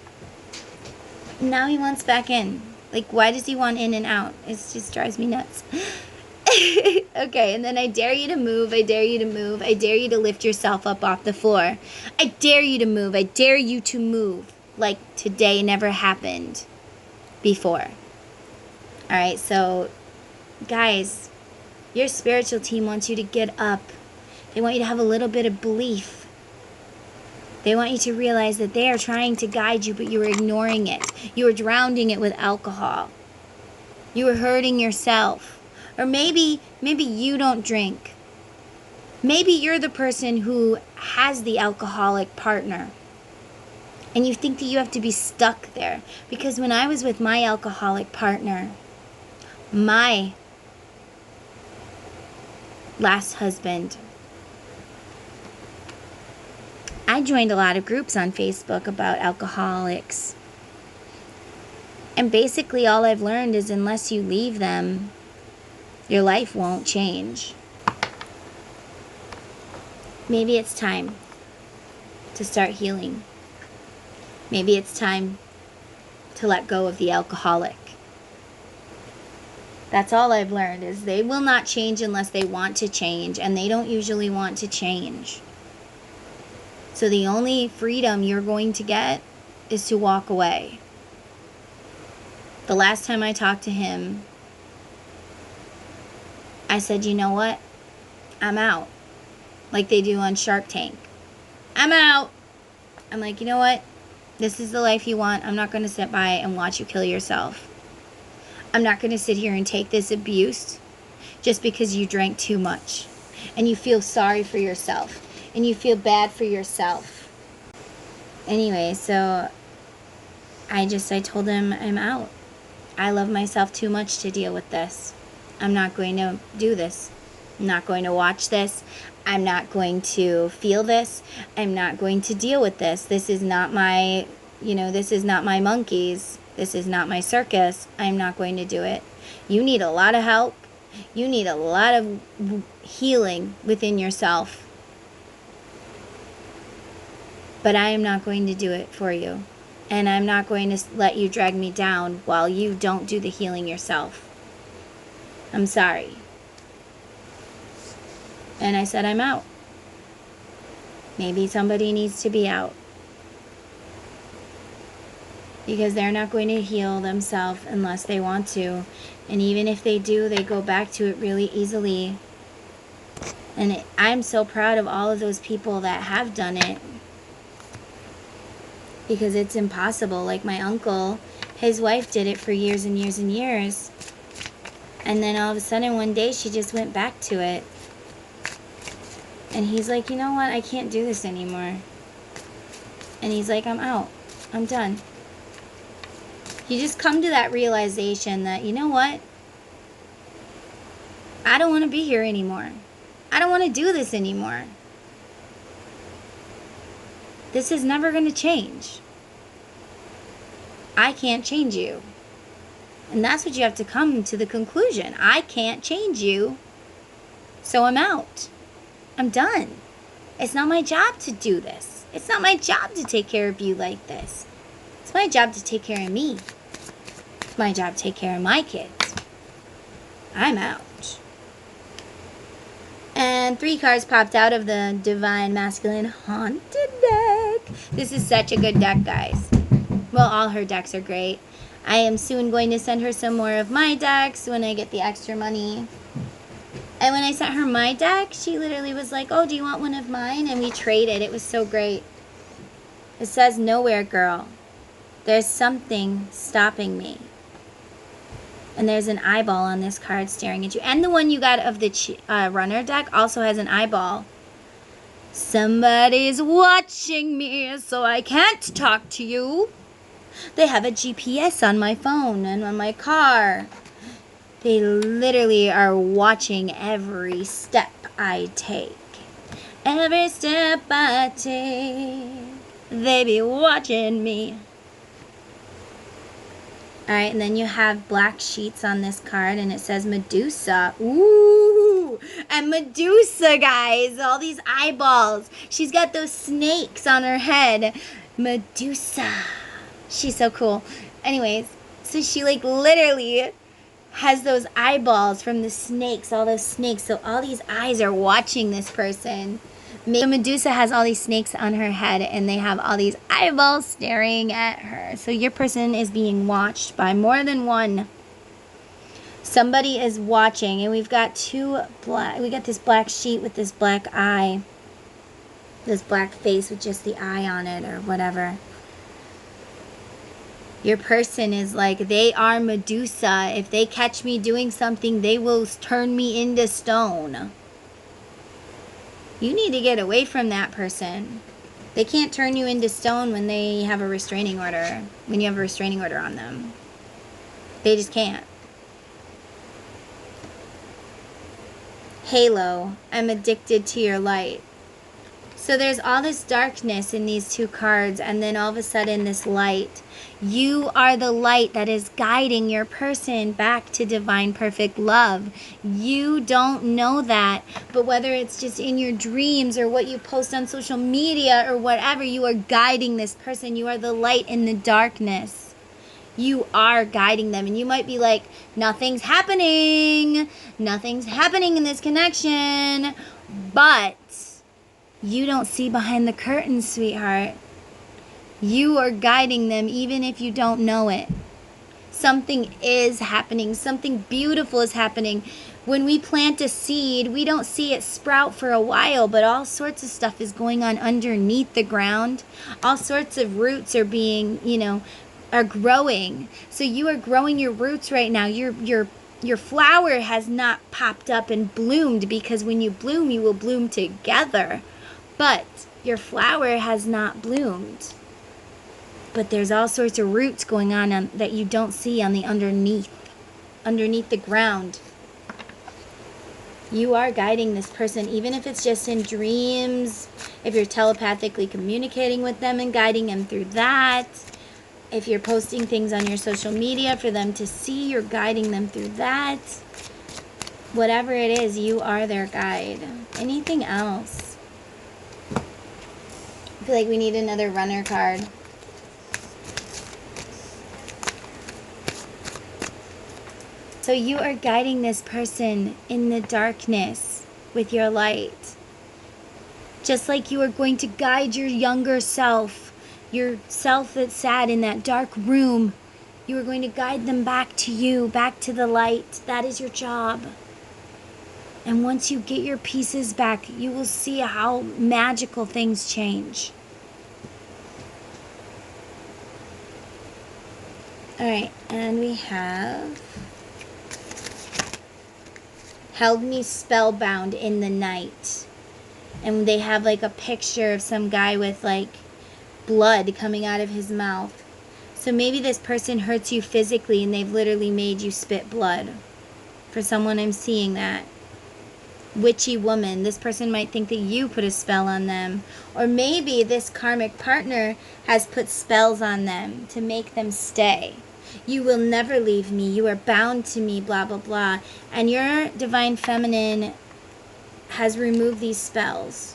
Speaker 1: Now he wants back in. Like, why does he want in and out? It just drives me nuts. Okay, and then I dare you to move. I dare you to move. I dare you to lift yourself up off the floor. I dare you to move. I dare you to move like today never happened before. All right, so guys, your spiritual team wants you to get up. They want you to have a little bit of belief. They want you to realize that they are trying to guide you, but you are ignoring it. You are drowning it with alcohol. You are hurting yourself. Or maybe you don't drink. Maybe you're the person who has the alcoholic partner. And you think that you have to be stuck there. Because when I was with my alcoholic partner, my last husband, I joined a lot of groups on Facebook about alcoholics. And basically all I've learned is unless you leave them, your life won't change. Maybe it's time to start healing. Maybe it's time to let go of the alcoholic. That's all I've learned is they will not change unless they want to change, and they don't usually want to change. So the only freedom you're going to get is to walk away. The last time I talked to him, I said, you know what? I'm out. Like they do on Shark Tank. I'm out. I'm like, you know what? This is the life you want. I'm not going to sit by and watch you kill yourself. I'm not going to sit here and take this abuse just because you drank too much and you feel sorry for yourself and you feel bad for yourself. Anyway, so I told him I'm out. I love myself too much to deal with this. I'm not going to do this. I'm not going to watch this. I'm not going to feel this. I'm not going to deal with this. This is not my, this is not my monkeys. This is not my circus. I'm not going to do it. You need a lot of help. You need a lot of healing within yourself. But I am not going to do it for you. And I'm not going to let you drag me down while you don't do the healing yourself. I'm sorry. And I said, I'm out. Maybe somebody needs to be out. Because they're not going to heal themselves unless they want to. And even if they do, they go back to it really easily. And I'm so proud of all of those people that have done it. Because it's impossible. Like my uncle, his wife did it for years and years and years. And then all of a sudden one day she just went back to it. And he's like, you know what? I can't do this anymore. And he's like, I'm out. I'm done. You just come to that realization that, you know what? I don't want to be here anymore. I don't want to do this anymore. This is never going to change. I can't change you. And that's what you have to come to the conclusion. I can't change you. So I'm out. I'm done. It's not my job to do this. It's not my job to take care of you like this. It's my job to take care of me. It's my job to take care of my kids. I'm out. And 3 cards popped out of the Divine Masculine Haunted deck. This is such a good deck, guys. Well, all her decks are great. I am soon going to send her some more of my decks when I get the extra money. And when I sent her my deck, she literally was like, oh, do you want one of mine? And we traded. It was so great. It says, nowhere, girl. There's something stopping me. And there's an eyeball on this card staring at you. And the one you got of the runner deck also has an eyeball. Somebody's watching me, so I can't talk to you. They have a GPS on my phone and on my car. They literally are watching every step I take. Every step I take, they be watching me. Alright, and then you have black sheets on this card, and it says Medusa. Ooh! And Medusa, guys! All these eyeballs. She's got those snakes on her head. Medusa. She's so cool. Anyways, so she literally has those eyeballs from the snakes, all those snakes. So all these eyes are watching this person. So Medusa has all these snakes on her head, and they have all these eyeballs staring at her. So your person is being watched by more than one. Somebody is watching, and we've got we got this black sheet with this black eye. This black face with just the eye on it or whatever. Your person is like, they are Medusa. If they catch me doing something, they will turn me into stone. You need to get away from that person. They can't turn you into stone when they have a restraining order. When you have a restraining order on them. They just can't. Halo, I'm addicted to your light. So there's all this darkness in these 2 cards, and then all of a sudden this light. You are the light that is guiding your person back to divine perfect love. You don't know that, but whether it's just in your dreams or what you post on social media or whatever, you are guiding this person. You are the light in the darkness. You are guiding them, and you might be like, nothing's happening. Nothing's happening in this connection, but you don't see behind the curtains, sweetheart. You are guiding them even if you don't know it. Something is happening. Something beautiful is happening. When we plant a seed, we don't see it sprout for a while, but all sorts of stuff is going on underneath the ground. All sorts of roots are being, are growing. So you are growing your roots right now. Your flower has not popped up and bloomed, because when you bloom, you will bloom together. But your flower has not bloomed. But there's all sorts of roots going on that you don't see on the underneath the ground. You are guiding this person, even if it's just in dreams, if you're telepathically communicating with them and guiding them through that, if you're posting things on your social media for them to see, you're guiding them through that. Whatever it is, you are their guide. Anything else? I feel like we need another runner card. So you are guiding this person in the darkness with your light. Just like you are going to guide your younger self, your self that sat in that dark room, you are going to guide them back to you, back to the light. That is your job. And once you get your pieces back, you will see how magical things change. All right, and we have held me spellbound in the night. And they have like a picture of some guy with like blood coming out of his mouth. So maybe this person hurts you physically and they've literally made you spit blood. For someone, I'm seeing that. Witchy woman. This person might think that you put a spell on them. Or maybe this karmic partner has put spells on them to make them stay. You will never leave me. You are bound to me, blah, blah, blah. And your divine feminine has removed these spells,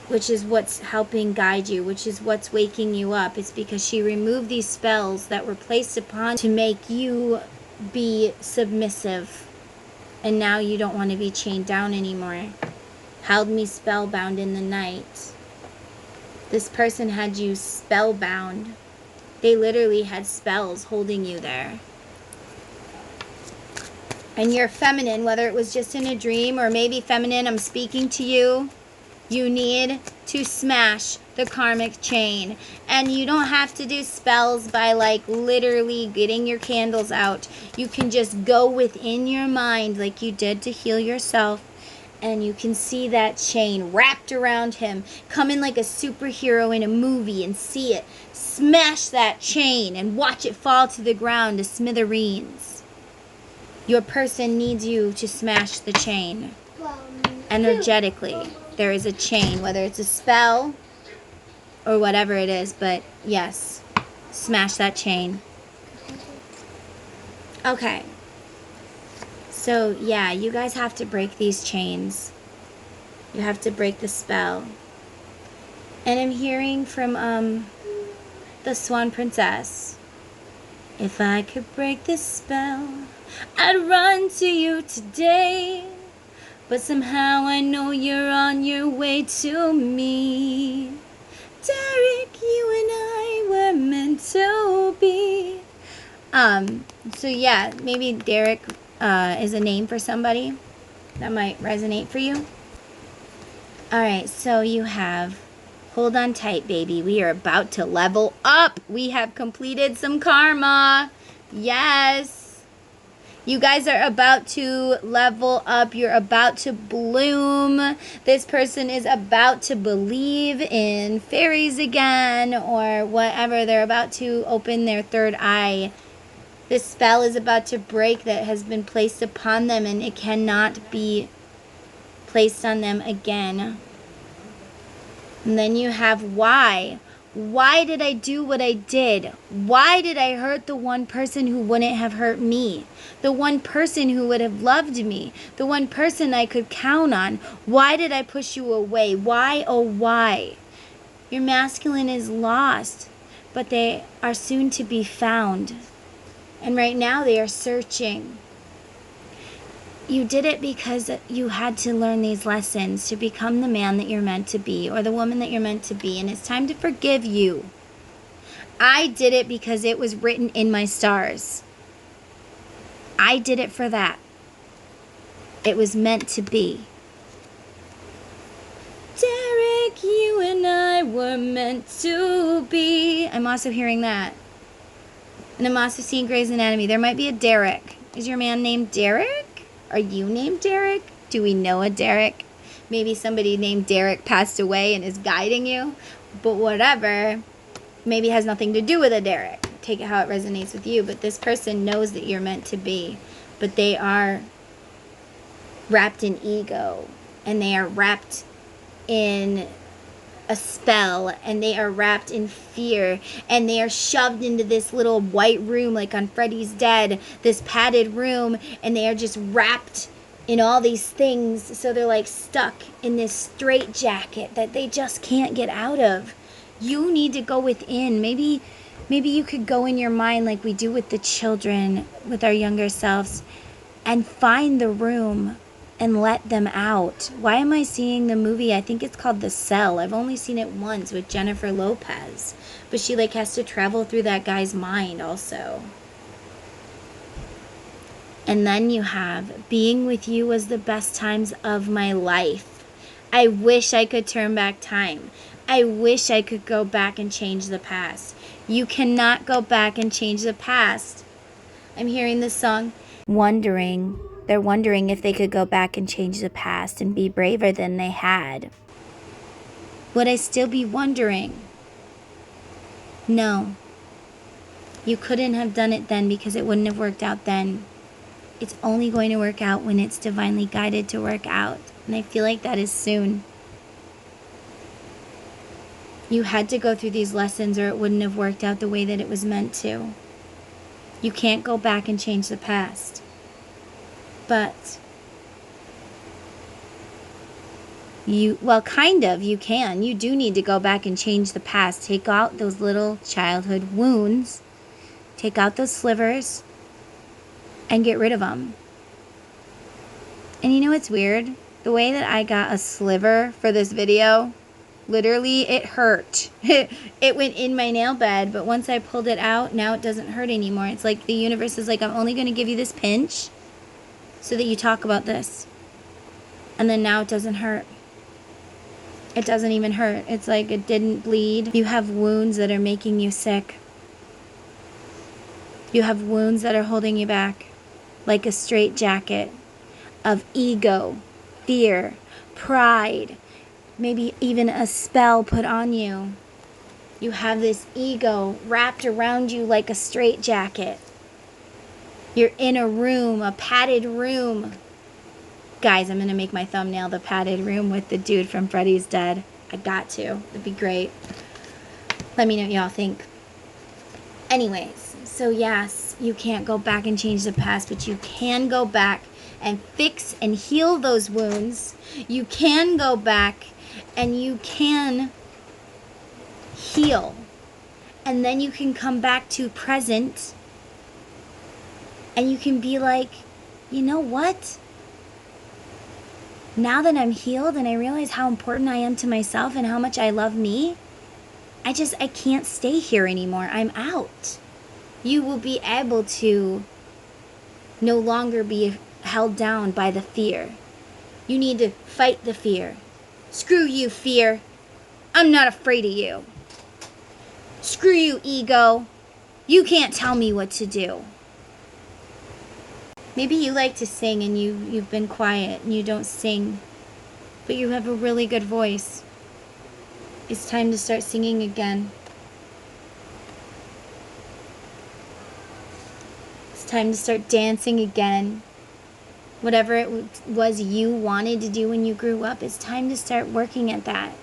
Speaker 1: which is what's helping guide you, which is what's waking you up. It's because she removed these spells that were placed upon to make you be submissive. And now you don't want to be chained down anymore. Held me spellbound in the night. This person had you spellbound. They literally had spells holding you there. And you're feminine, whether it was just in a dream or maybe feminine, I'm speaking to you. You need to smash the karmic chain. And you don't have to do spells by like literally getting your candles out. You can just go within your mind like you did to heal yourself. And you can see that chain wrapped around him. Come in like a superhero in a movie and see it. Smash that chain and watch it fall to the ground to smithereens. Your person needs you to smash the chain. Energetically, there is a chain, whether it's a spell or whatever it is, but yes, smash that chain. Okay. So, yeah, you guys have to break these chains. You have to break the spell. And I'm hearing from the Swan Princess. If I could break this spell, I'd run to you today. But somehow I know you're on your way to me. Derek, you and I were meant to be. So yeah, maybe Derek is a name for somebody that might resonate for you. Alright, so you have, hold on tight, baby. We are about to level up. We have completed some karma. Yes. You guys are about to level up. You're about to bloom. This person is about to believe in fairies again or whatever. They're about to open their third eye. This spell is about to break that has been placed upon them, and it cannot be placed on them again. And then you have why. Why did I do what I did? Why did I hurt the one person who wouldn't have hurt me? The one person who would have loved me? The one person I could count on? Why did I push you away? Why, oh why? Your masculine is lost, but they are soon to be found. And right now they are searching. You did it because you had to learn these lessons to become the man that you're meant to be or the woman that you're meant to be. And it's time to forgive you. I did it because it was written in my stars. I did it for that. It was meant to be. Derek, like you and I were meant to be. I'm also hearing that. And I'm also seeing Grey's Anatomy. There might be a Derek. Is your man named Derek? Are you named Derek? Do we know a Derek? Maybe somebody named Derek passed away and is guiding you. But whatever. Maybe it has nothing to do with a Derek. Take it how it resonates with you. But this person knows that you're meant to be. But they are wrapped in ego. And they are wrapped in a spell, and they are wrapped in fear, and they are shoved into this little white room like on Freddy's Dead, this padded room, and they are just wrapped in all these things, so they're like stuck in this straitjacket that they just can't get out of. You need to go within. Maybe you could go in your mind like we do with the children, with our younger selves, and find the room and let them out. Why am I seeing the movie? I think it's called The Cell. I've only seen it once with Jennifer Lopez. But she like has to travel through that guy's mind also. And then you have, being with you was the best times of my life. I wish I could turn back time. I wish I could go back and change the past. You cannot go back and change the past. I'm hearing this song. They're wondering if they could go back and change the past and be braver than they had. Would I still be wondering? No. You couldn't have done it then because it wouldn't have worked out then. It's only going to work out when it's divinely guided to work out. And I feel like that is soon. You had to go through these lessons or it wouldn't have worked out the way that it was meant to. You can't go back and change the past. But you can. You do need to go back and change the past. Take out those little childhood wounds. Take out those slivers and get rid of them. And you know what's weird? The way that I got a sliver for this video, literally it hurt. It went in my nail bed, but once I pulled it out, now it doesn't hurt anymore. It's like the universe is like, I'm only going to give you this pinch so that you talk about this. And then now it doesn't hurt. It doesn't even hurt. It's like it didn't bleed. You have wounds that are making you sick. You have wounds that are holding you back, like a straitjacket of ego, fear, pride, maybe even a spell put on you. You have this ego wrapped around you like a straitjacket. You're in a room, a padded room. Guys, I'm going to make my thumbnail the padded room with the dude from Freddy's Dead. I got to. It'd be great. Let me know what y'all think. Anyways, so yes, you can't go back and change the past, but you can go back and fix and heal those wounds. You can go back and you can heal. And then you can come back to present. And you can be like, you know what? Now that I'm healed and I realize how important I am to myself and how much I love me, I can't stay here anymore. I'm out. You will be able to no longer be held down by the fear. You need to fight the fear. Screw you, fear. I'm not afraid of you. Screw you, ego. You can't tell me what to do. Maybe you like to sing and you've been quiet and you don't sing, but you have a really good voice. It's time to start singing again. It's time to start dancing again. Whatever it was you wanted to do when you grew up, it's time to start working at that.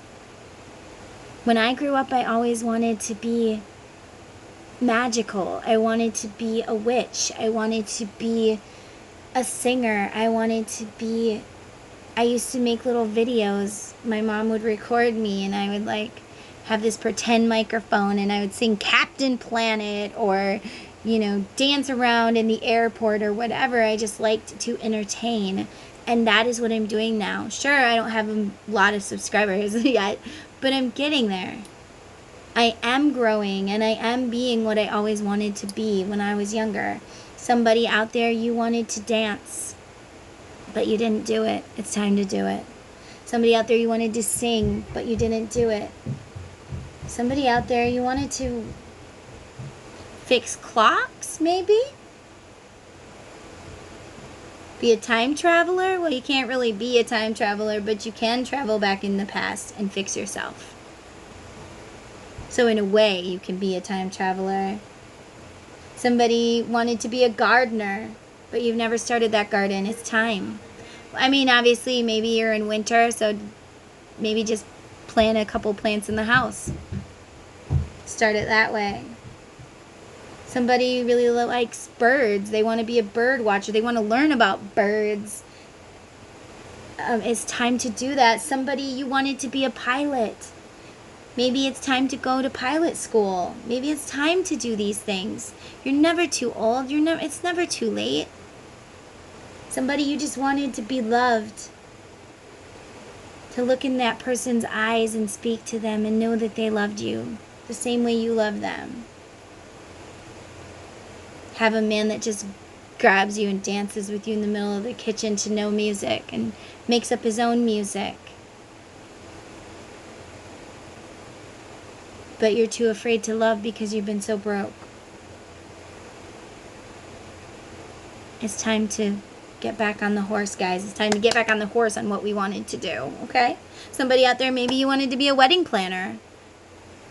Speaker 1: When I grew up, I always wanted to be magical. I wanted to be a witch. I wanted to be a singer. I used to make little videos. My mom would record me and I would like have this pretend microphone and I would sing Captain Planet or, dance around in the airport or whatever. I just liked to entertain. And that is what I'm doing now. Sure, I don't have a lot of subscribers yet, but I'm getting there. I am growing and I am being what I always wanted to be when I was younger. Somebody out there, you wanted to dance, but you didn't do it. It's time to do it. Somebody out there, you wanted to sing, but you didn't do it. Somebody out there, you wanted to fix clocks, maybe? Be a time traveler? Well, you can't really be a time traveler, but you can travel back in the past and fix yourself. So in a way, you can be a time traveler. Somebody wanted to be a gardener, but you've never started that garden. It's time. I mean, obviously, maybe you're in winter, so maybe just plant a couple plants in the house. Start it that way. Somebody really likes birds. They want to be a bird watcher. They want to learn about birds. It's time to do that. Somebody, you wanted to be a pilot. Maybe it's time to go to pilot school. Maybe it's time to do these things. You're never too old. It's never too late. Somebody, you just wanted to be loved. To look in that person's eyes and speak to them and know that they loved you the same way you love them. Have a man that just grabs you and dances with you in the middle of the kitchen to no music and makes up his own music. But you're too afraid to love because you've been so broke. It's time to get back on the horse, guys. It's time to get back on the horse on what we wanted to do, okay? Somebody out there, maybe you wanted to be a wedding planner.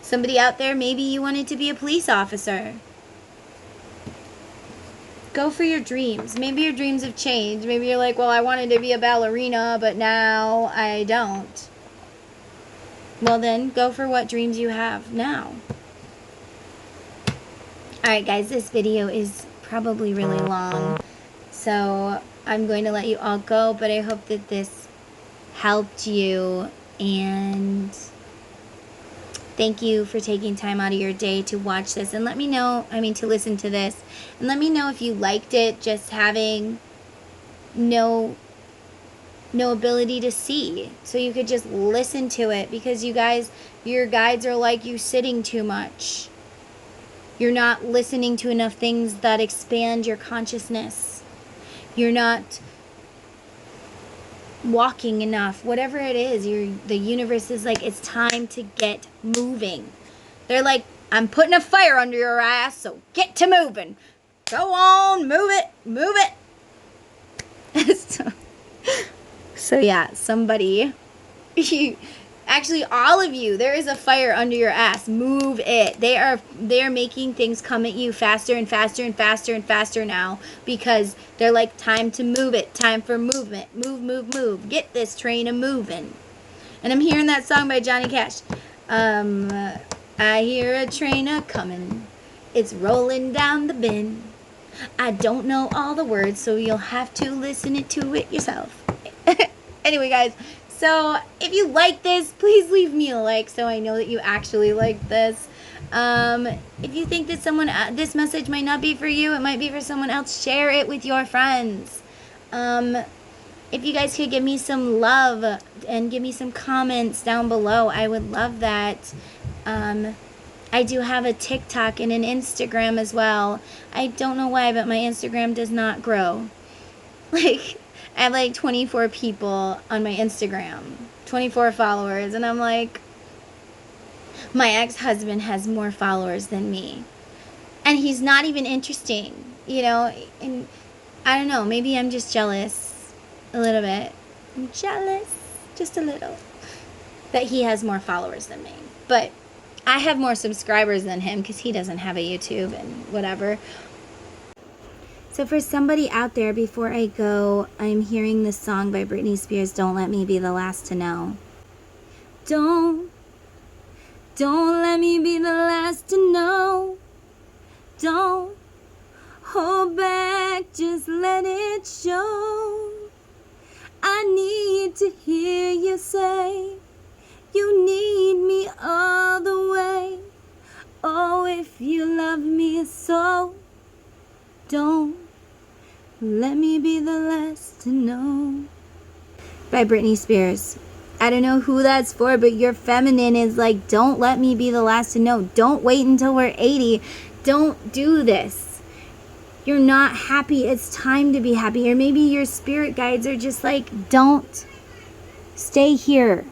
Speaker 1: Somebody out there, maybe you wanted to be a police officer. Go for your dreams. Maybe your dreams have changed. Maybe you're like, well, I wanted to be a ballerina, but now I don't. Well, then, go for what dreams you have now. Alright, guys, this video is probably really long. So, I'm going to let you all go, but I hope that this helped you. And thank you for taking time out of your day to watch this. And let me know, to listen to this. And let me know if you liked it, just having no ability to see, so you could just listen to it, because you guys, your guides are like you sitting too much. You're not listening to enough things that expand your consciousness. You're not walking enough. Whatever it is, the universe is like, it's time to get moving. They're like, I'm putting a fire under your ass, so get to moving. Go on, move it. So yeah, somebody, actually all of you, there is a fire under your ass. Move it. They are making things come at you faster and faster and faster and faster now, because they're like, time to move it. Time for movement. Move. Get this train a-moving. And I'm hearing that song by Johnny Cash. I hear a train a-coming. It's rolling down the bend. I don't know all the words, so you'll have to listen to it yourself. Anyway, guys, so if you like this, please leave me a like so I know that you actually like this. If you think that this message might not be for you, it might be for someone else, share it with your friends. If you guys could give me some love and give me some comments down below, I would love that. I do have a TikTok and an Instagram as well. I don't know why, but my Instagram does not grow. I have like 24 people on my Instagram, 24 followers, and I'm like, my ex-husband has more followers than me. And he's not even interesting, and I don't know, maybe I'm just jealous a little bit. I'm jealous, just a little, that he has more followers than me. But I have more subscribers than him because he doesn't have a YouTube and whatever. So for somebody out there, before I go, I'm hearing this song by Britney Spears, Don't Let Me Be the Last to Know. Don't let me be the last to know. Don't hold back, just let it show. I need to hear you say, you need me all the way. Oh, if you love me so, don't let me be the last to know. By Britney Spears. I don't know who that's for, but your feminine is like, don't let me be the last to know. Don't wait until we're 80. Don't do this. You're not happy. It's time to be happy. Or maybe your spirit guides are just like, don't Stay here.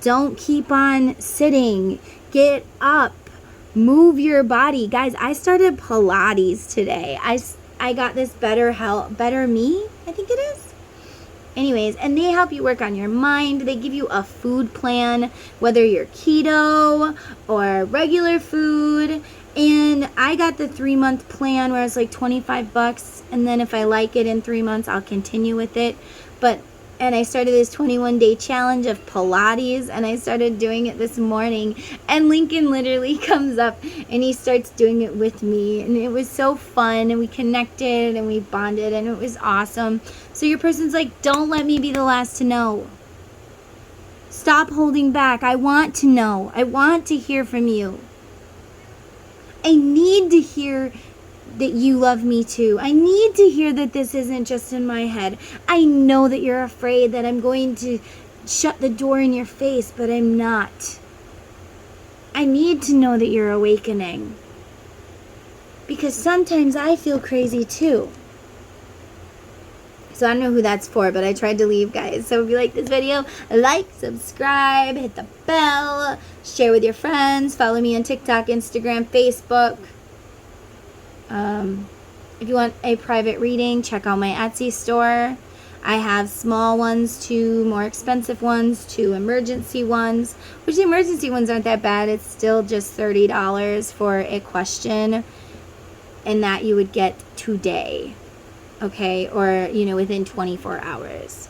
Speaker 1: Don't keep on sitting. Get up. Move your body. Guys, I started Pilates today. I got this Better Me, I think it is. Anyways, and they help you work on your mind. They give you a food plan, whether you're keto or regular food. And I got the 3-month plan where it's like $25. And then if I like it in 3 months, I'll continue with it. And I started this 21-day challenge of Pilates, and I started doing it this morning. And Lincoln literally comes up, and he starts doing it with me. And it was so fun, and we connected, and we bonded, and it was awesome. So your person's like, don't let me be the last to know. Stop holding back. I want to know. I want to hear from you. I need to hear that you love me too. I need to hear that this isn't just in my head. I know that you're afraid that I'm going to shut the door in your face, but I'm not. I need to know that you're awakening. Because sometimes I feel crazy too. So I don't know who that's for, but I tried to leave, guys. So if you like this video, like, subscribe, hit the bell, share with your friends, follow me on TikTok, Instagram, Facebook. If you want a private reading, check out my Etsy store. I have small ones to more expensive ones to emergency ones, which the emergency ones aren't that bad. It's still just $30 for a question, and that you would get today, okay, or within 24 hours.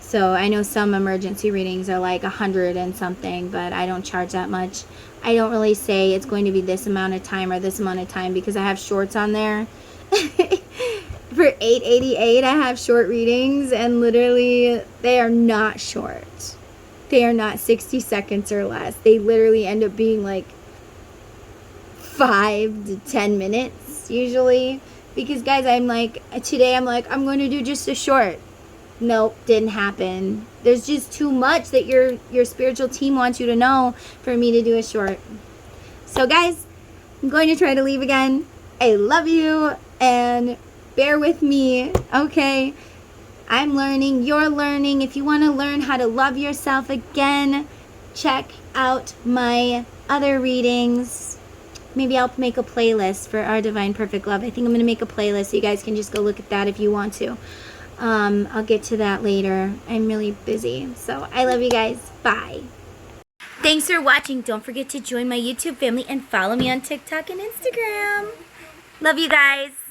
Speaker 1: So I know some emergency readings are like 100 and something, but I don't charge that much. I don't really say it's going to be this amount of time or this amount of time because I have shorts on there. For $8.88, I have short readings, and literally they are not short. They are not 60 seconds or less. They literally end up being like 5 to 10 minutes usually. Because guys, today I'm going to do just a short. Nope, didn't happen. There's just too much that your spiritual team wants you to know for me to do a short. So guys, I'm going to try to leave again. I love you, and bear with me, okay? I'm learning, you're learning. If you want to learn how to love yourself again, check out my other readings. Maybe I'll make a playlist for Our Divine Perfect Love. I think I'm going to make a playlist so you guys can just go look at that if you want to. I'll get to that later. I'm really busy. So I love you guys. Bye. Thanks for watching. Don't forget to join my YouTube family and follow me on TikTok and Instagram. Love you guys.